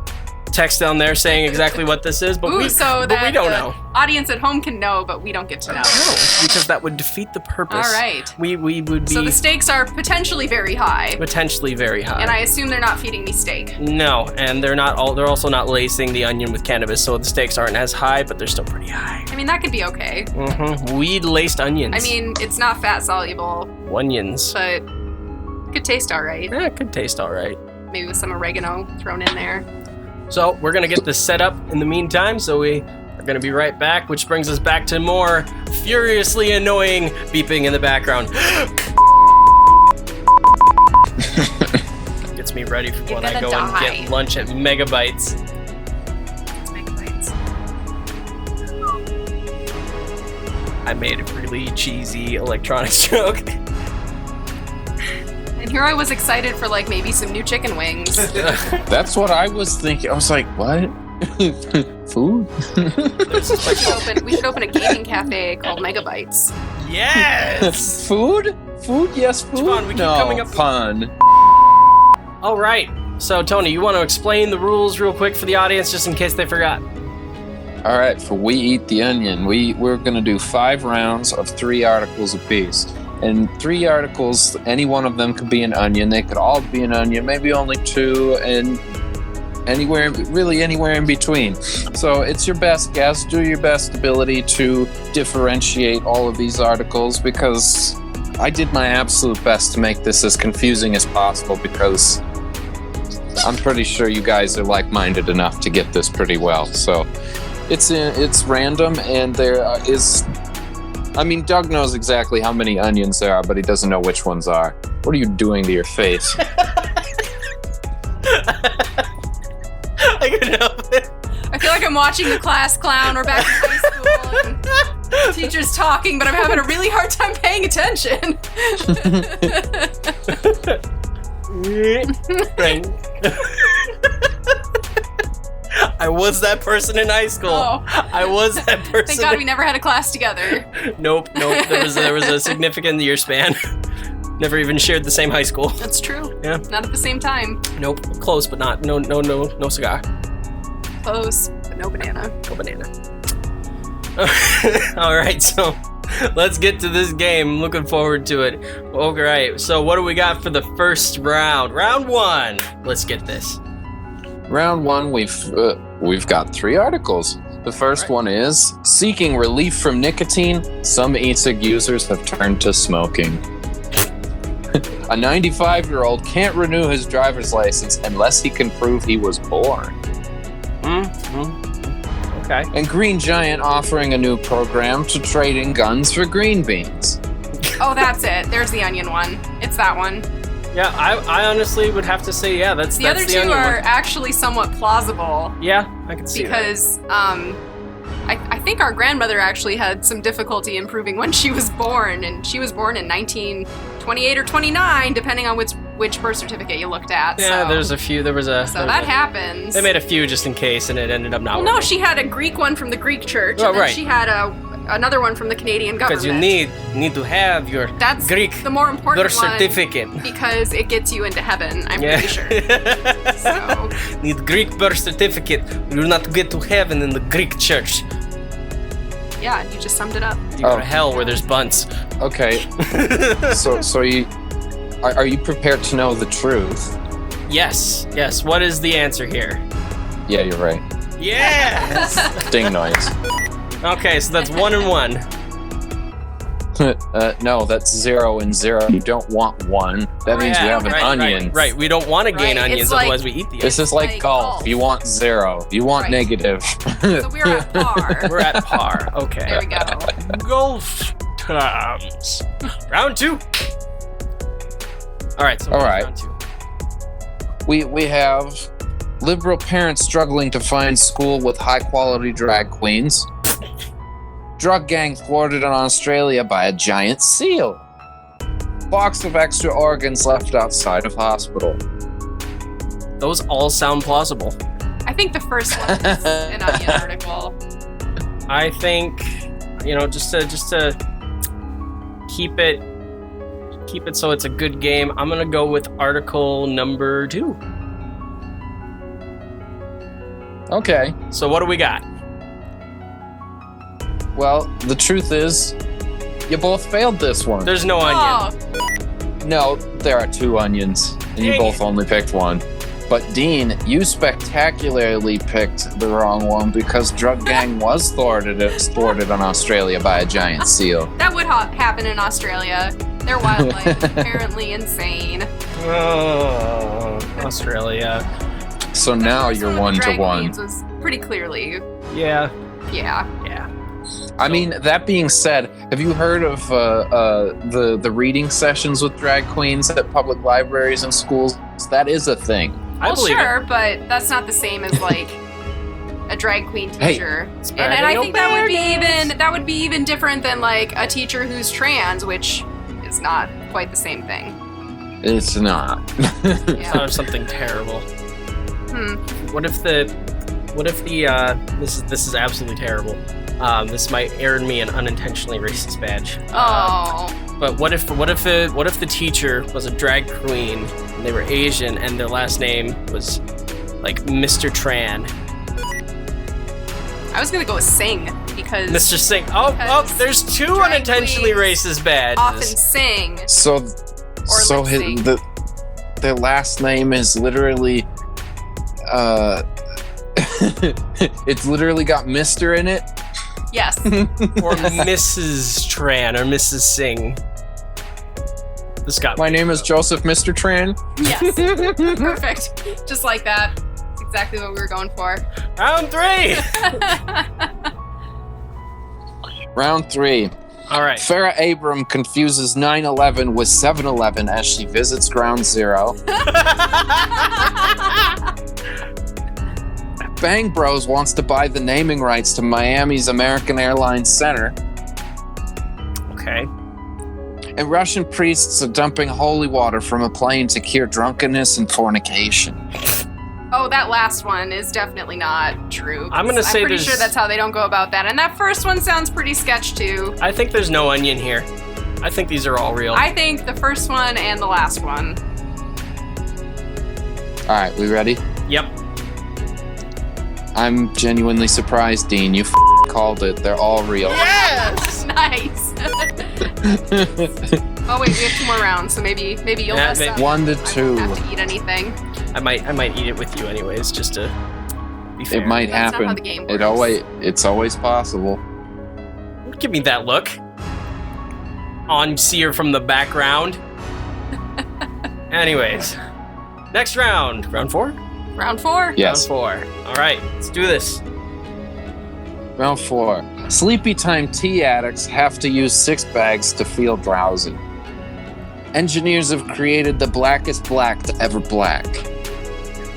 text down there saying exactly what this is, but we don't know. Audience at home can know, but we don't get to know. No, because that would defeat the purpose. All right. We would be... So the stakes are potentially very high. Potentially very high. And I assume they're not feeding me steak. No, and they're also not lacing the onion with cannabis, so the stakes aren't as high, but they're still pretty high. I mean, that could be okay. Mm-hmm. Weed-laced onions. I mean, it's not fat-soluble. Onions. But it could taste all right. Yeah, it could taste all right. Maybe with some oregano thrown in there. So we're going to get this set up in the meantime, so we are going to be right back, which brings us back to more furiously annoying beeping in the background. Gets me ready for when I go and get lunch at Megabytes. It's Megabytes. I made a really cheesy electronics joke. And here I was excited for like maybe some new chicken wings. That's what I was thinking. I was like, what? Food? we should open a gaming cafe called Megabytes. Yes! Food? Food? Yes, food? Come on, we keep coming up. Pun. All right. So, Tony, you want to explain the rules real quick for the audience, just in case they forgot? All right, for We Eat the Onion, we're going to do 5 rounds of 3 articles apiece. And 3 articles, any one of them could be an onion. They could all be an onion, maybe only 2, and anywhere in between. So it's your best guess. Do your best ability to differentiate all of these articles, because I did my absolute best to make this as confusing as possible, because I'm pretty sure you guys are like-minded enough to get this pretty well. So it's random, and there is... I mean, Doug knows exactly how many onions there are, but he doesn't know which ones are. What are you doing to your face? I couldn't help it. I feel like I'm watching the class clown. We're back in high school. And teacher's talking, but I'm having a really hard time paying attention. I was that person in high school. Oh. I was that person. Thank God we never had a class together. Nope. There was a significant year span. Never even shared the same high school. That's true. Yeah. Not at the same time. Nope. Close, but not. No cigar. Close, but no banana. No banana. All right, so let's get to this game. I'm looking forward to it. All right, so what do we got for the first round? Round 1. Let's get this. Round 1, we've got 3 articles. The first one is, seeking relief from nicotine, some e-cig users have turned to smoking. A 95-year-old can't renew his driver's license unless he can prove he was born. Okay. And Green Giant offering a new program to trade in guns for green beans. Oh, that's it. There's the onion one. It's that one. Yeah, I honestly would have to say, yeah, that's the other two are actually somewhat plausible. Yeah, I can see because, I think our grandmother actually had some difficulty in proving when she was born, and she was born in 1928 or 29, depending on which birth certificate you looked at. Yeah, so. there's a few. So that happens. They made a few just in case, and it ended up not. Well, no, she had a Greek one from the Greek church, and then she had Another one from the Canadian government. Because you need to have your That's Greek the more important birth certificate. one because it gets you into heaven, I'm pretty sure. So. Need Greek birth certificate. You will not get to heaven in the Greek church. Yeah, you just summed it up. You go to hell where there's bunts. Okay. so you are you prepared to know the truth? Yes. What is the answer here? Yeah, you're right. Yes. Ding noise. Okay, so that's 1 and 1. No, that's 0 and 0. You don't want 1. That means you have an onion. Right. We don't want to gain Right, onions, it's like- otherwise we eat the This is like golf. You want 0. You want negative. So we're at par. We're at par. Okay. There we go. Golf terms. Round 2. All right. So round 2. We have liberal parents struggling to find school with high-quality drag queens. Drug gang thwarted in Australia by a giant seal. Box of extra organs left outside of hospital. Those all sound plausible. I think the first one is an Onion article. I think, just to keep it so it's a good game, I'm gonna go with article number 2. Okay. So what do we got? Well, the truth is, you both failed this one. There's no onion. No, there are 2 onions, and you Dang both only picked 1. But Dean, you spectacularly picked the wrong one because drug gang was thwarted in Australia by a giant seal. That would happen in Australia. Their wildlife is apparently insane. Oh, Australia. So now you're 1 to 1. Was pretty clearly. Yeah. I mean, that being said, have you heard of the reading sessions with drag queens at public libraries and schools? That is a thing. Well, sure, but that's not the same as like a drag queen teacher. And I think that would be even different than like a teacher who's trans, which is not quite the same thing. It's not. Yeah. Or something terrible. What if this is absolutely terrible. This might earn me an unintentionally racist badge. But what if the teacher was a drag queen and they were Asian and their last name was like Mr. Tran? I was gonna go with Singh because Mr. Singh. There's 2 unintentionally racist badges. Often sing. Their last name is literally it's literally got Mr. in it. Yes. Or Mrs. Tran or Mrs. Singh. My name is Joseph Mr. Tran. Yes. Perfect. Just like that. That's exactly what we were going for. Round 3. Round 3. All right. Farrah Abram confuses 9/11 with 7-Eleven as she visits Ground Zero. Bang Bros wants to buy the naming rights to Miami's American Airlines Center. Okay. And Russian priests are dumping holy water from a plane to cure drunkenness and fornication. Oh, that last one is definitely not true. I'm pretty sure that's how they don't go about that. And that first one sounds pretty sketch too. I think there's no onion here. I think these are all real. I think the first one and the last one. All right, we ready? Yep. I'm genuinely surprised, Dean. You called it. They're all real. Yes! Nice. Oh wait, we have 2 more rounds, so maybe you'll mess up. 1 to 2. I won't have to eat anything. I might eat it with you anyways, just to be fair. It might That's happen. not how the game works. It's always possible. Give me that look. On Seer from the background. Anyways. Next round. Round 4? Round 4? Yes. Round 4. All right, let's do this. Round 4. Sleepy time tea addicts have to use 6 bags to feel drowsy. Engineers have created the blackest black to ever black.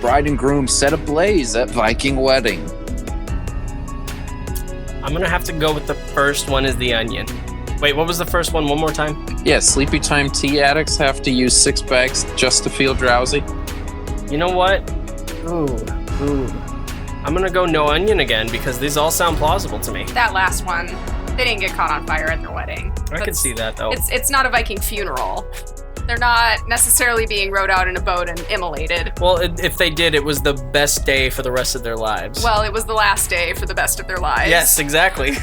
Bride and groom set ablaze at Viking wedding. I'm gonna have to go with the first one as the onion. Wait, what was the first one? One more time? Yeah, sleepy time tea addicts have to use 6 bags just to feel drowsy. You know what? Ooh. I'm gonna go no onion again because these all sound plausible to me. That last one. They didn't get caught on fire at their wedding. I could see that, though. It's not a Viking funeral. They're not necessarily being rowed out in a boat and immolated. Well, if they did, it was the best day for the rest of their lives. Well, it was the last day for the best of their lives. Yes, exactly.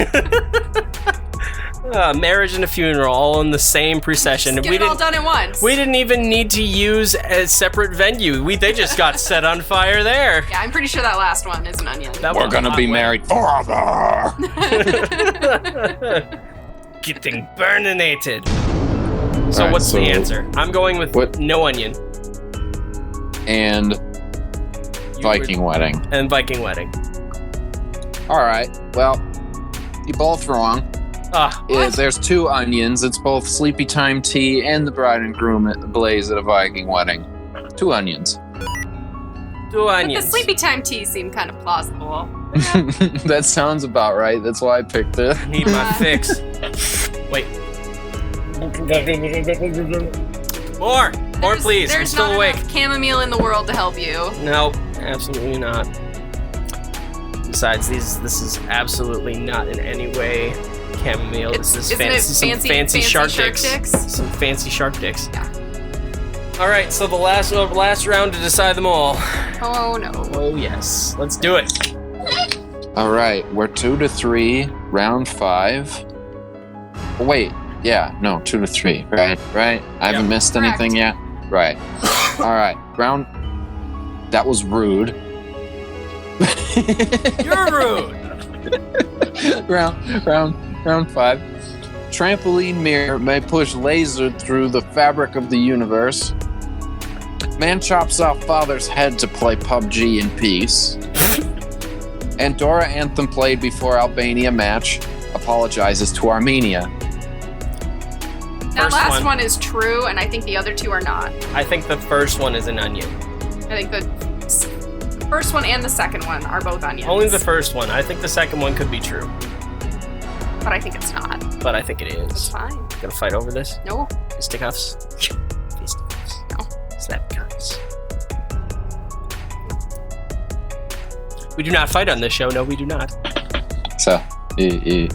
Marriage and a funeral, all in the same procession. Just get it all done at once. We didn't even need to use a separate venue. They just got set on fire there. Yeah, I'm pretty sure that last one is an onion. We're gonna be married forever. Getting burninated. So what's the answer? I'm going with no onion. And Viking wedding. And Viking wedding. All right. Well, you're both wrong. There's 2 onions. It's both sleepy time tea and the bride and groom blaze at a Viking wedding. 2 onions. 2 onions. But the sleepy time tea seemed kind of plausible. That sounds about right. That's why I picked it. I need my fix. Wait. More, please. I'm still awake. There's not enough chamomile in the world to help you. No, absolutely not. Besides, this is absolutely not in any way chamomile. This is some fancy shark dicks. Some fancy shark dicks. Yeah. All right, so the last round to decide them all. Oh no. Oh yes, let's do it. All right, we're 2 to 3, round 5. Wait, yeah, no, 2 to 3, right? I haven't missed anything yet. Right. All right, round. That was rude. You're rude. Round 5. Trampoline mirror may push laser through the fabric of the universe. Man chops off father's head to play PUBG in peace. Andorra anthem played before Albania match. Apologizes to Armenia. That last one is true, and I think the other 2 are not. I think the first one is an onion. I think the first one and the second one are both onions. Only the first one. I think the second one could be true. But I think it's not. But I think it is. It's fine. Gonna fight over this? No. Fisticuffs? Fisticuffs. No. Snap cuffs. We do not fight on this show. No, we do not. So, you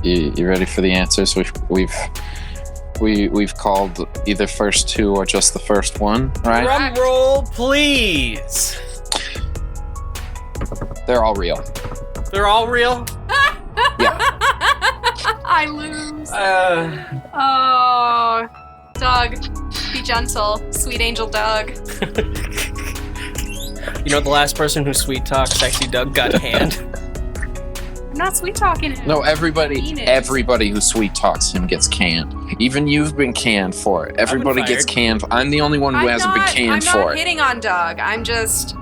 ready for the answers? We've called either first 2 or just the first one, right? Drum roll, please. They're all real. They're all real? Yeah. I lose. Oh, Doug, be gentle, sweet angel Doug. You know, the last person who sweet talked Sexy Doug got canned. I'm not sweet talking him. No, everybody who sweet talks him gets canned. Even you've been canned for it. Everybody gets canned. I'm the only one who hasn't been canned for it. I'm not hitting on Doug. I'm just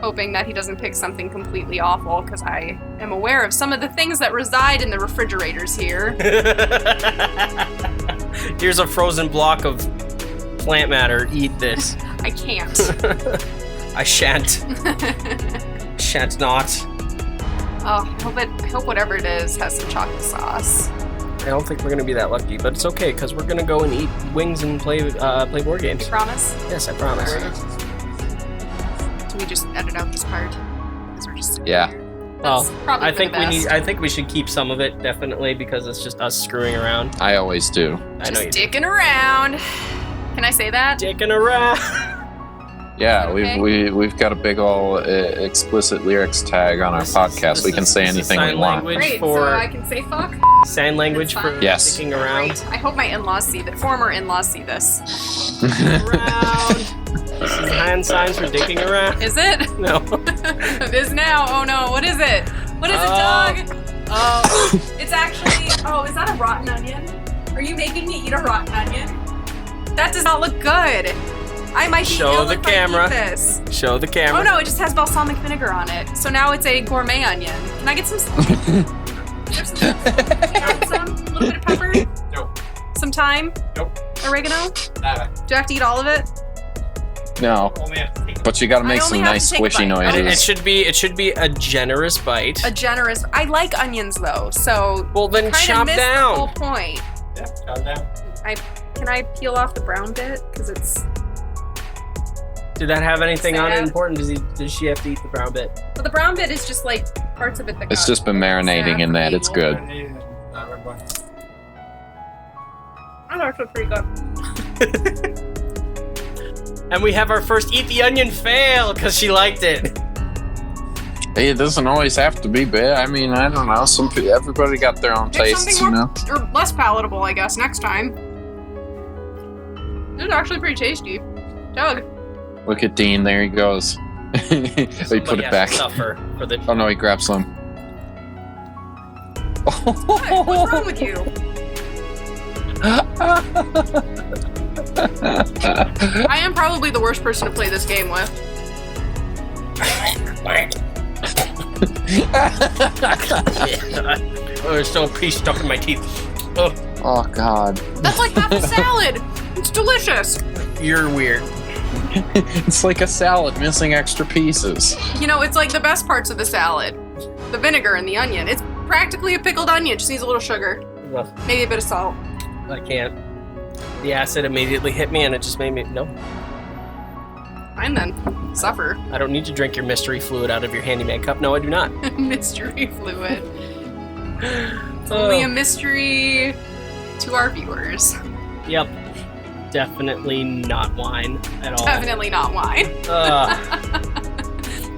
hoping that he doesn't pick something completely awful, because I am aware of some of the things that reside in the refrigerators here. Here's a frozen block of plant matter. Eat this. I can't. I shan't. Shan't not. Oh, I hope whatever it is has some chocolate sauce. I don't think we're gonna be that lucky, but it's okay because we're gonna go and eat wings and play board games. You promise? Yes, I promise. Do we just edit out this part? Because we're just yeah. That's probably I think we should keep some of it definitely because it's just us screwing around. I always do. I know you do. Dicking around. Can I say that? Dicking around. Yeah, Okay. we've got a big ol' explicit lyrics tag on our podcast. We can say anything we want. Great, so I can say fuck? Sign language for Yes. dicking around. Great. I hope my in-laws see that. Former in-laws see this. Around. This is hand signs for dicking around. Is it? No. It is now. Oh no, what is it? What is it, Doug? Oh, it's actually, is that a rotten onion? Are you making me eat a rotten onion? That does not look good. I might be ill if I eat this. Show the camera. Oh no, it just has balsamic vinegar on it. So now it's a gourmet onion. Can I get some? Some? A little bit of pepper? Nope. Some thyme? Nope. Oregano? Nada. Do I have to eat all of it? No, Only have to take but you gotta I make only some have nice to take a squishy bite. It noises. should be a generous bite. A generous. I like onions though, so. Well, then kind chop of missed down. the whole point. Yeah, calm down. Can I peel off the brown bit? Because it's. Did that have anything on it Sad. important? Does she have to eat the brown bit? But the brown bit is just like parts of it that. It's got just been marinating sad in for that. It's people. good. one. That's actually pretty good. And we have our first Eat the Onion fail because she liked it. Hey, it doesn't always have to be bad. I mean, I don't know. Everybody got their own Pick tastes, something you more, know. or less palatable, I guess, next time. This is actually pretty tasty. Doug. Look at Dean. There he goes. He put it back. Suffer for the... Oh no, he grabbed some. What? What's wrong with you? I am probably the worst person to play this game with. Oh, there's still a piece stuck in my teeth. Oh God. That's like half a salad. It's delicious. You're weird. It's like a salad missing extra pieces. You know, it's like the best parts of the salad. The vinegar and the onion. It's practically a pickled onion. Just needs a little sugar. Maybe a bit of salt. I can't. The acid immediately hit me and it just made me... No. Fine then. Suffer. I don't need to drink your mystery fluid out of your handyman cup. No, I do not. Mystery fluid. It's only a mystery to our viewers. Yep. Definitely not wine at all. Definitely not wine.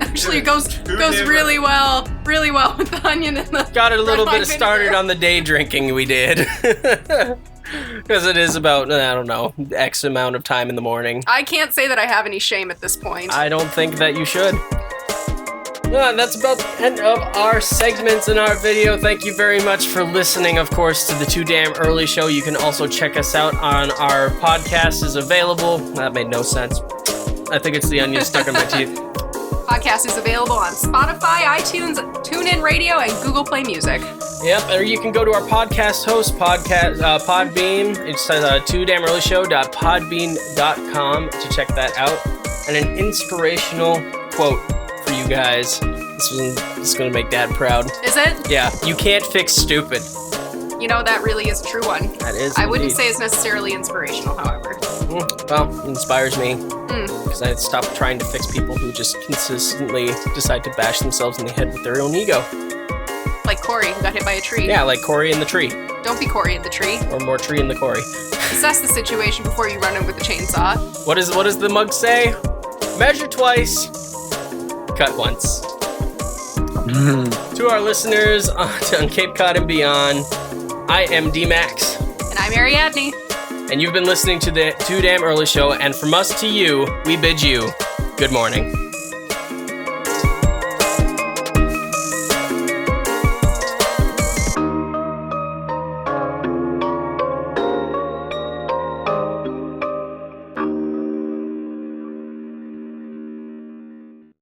Actually, it goes really well with the onion and the... Got a little bit started on the day drinking we did. Because it is about, I don't know, X amount of time in the morning. I can't say that I have any shame at this point. I don't think that you should. That's about the end of our segments in our video. Thank you very much for listening, of course, to the Too Damn Early Show. You can also check us out on our podcast is available. That made no sense. I think it's the onion stuck in my teeth. Podcast is available on Spotify, iTunes, TuneIn Radio, and Google Play Music. Yep, or you can go to our podcast host, Podbean. It's toodamnearlyshow.podbean.com to check that out. And an inspirational quote for you guys. This is going to make Dad proud. Is it? Yeah, you can't fix stupid. You know, that really is a true one. That is. I wouldn't say it's necessarily inspirational, however. Well, it inspires me. Because I stopped trying to fix people who just consistently decide to bash themselves in the head with their own ego. Like Corey, who got hit by a tree. Yeah, like Corey in the tree. Don't be Corey in the tree. Or more tree in the Corey. Assess the situation before you run in with a chainsaw. What does the mug say? Measure twice, cut once. To our listeners on Cape Cod and beyond, I am D-Max. And I'm Ariadne. And you've been listening to the Too Damn Early Show, and from us to you, we bid you good morning.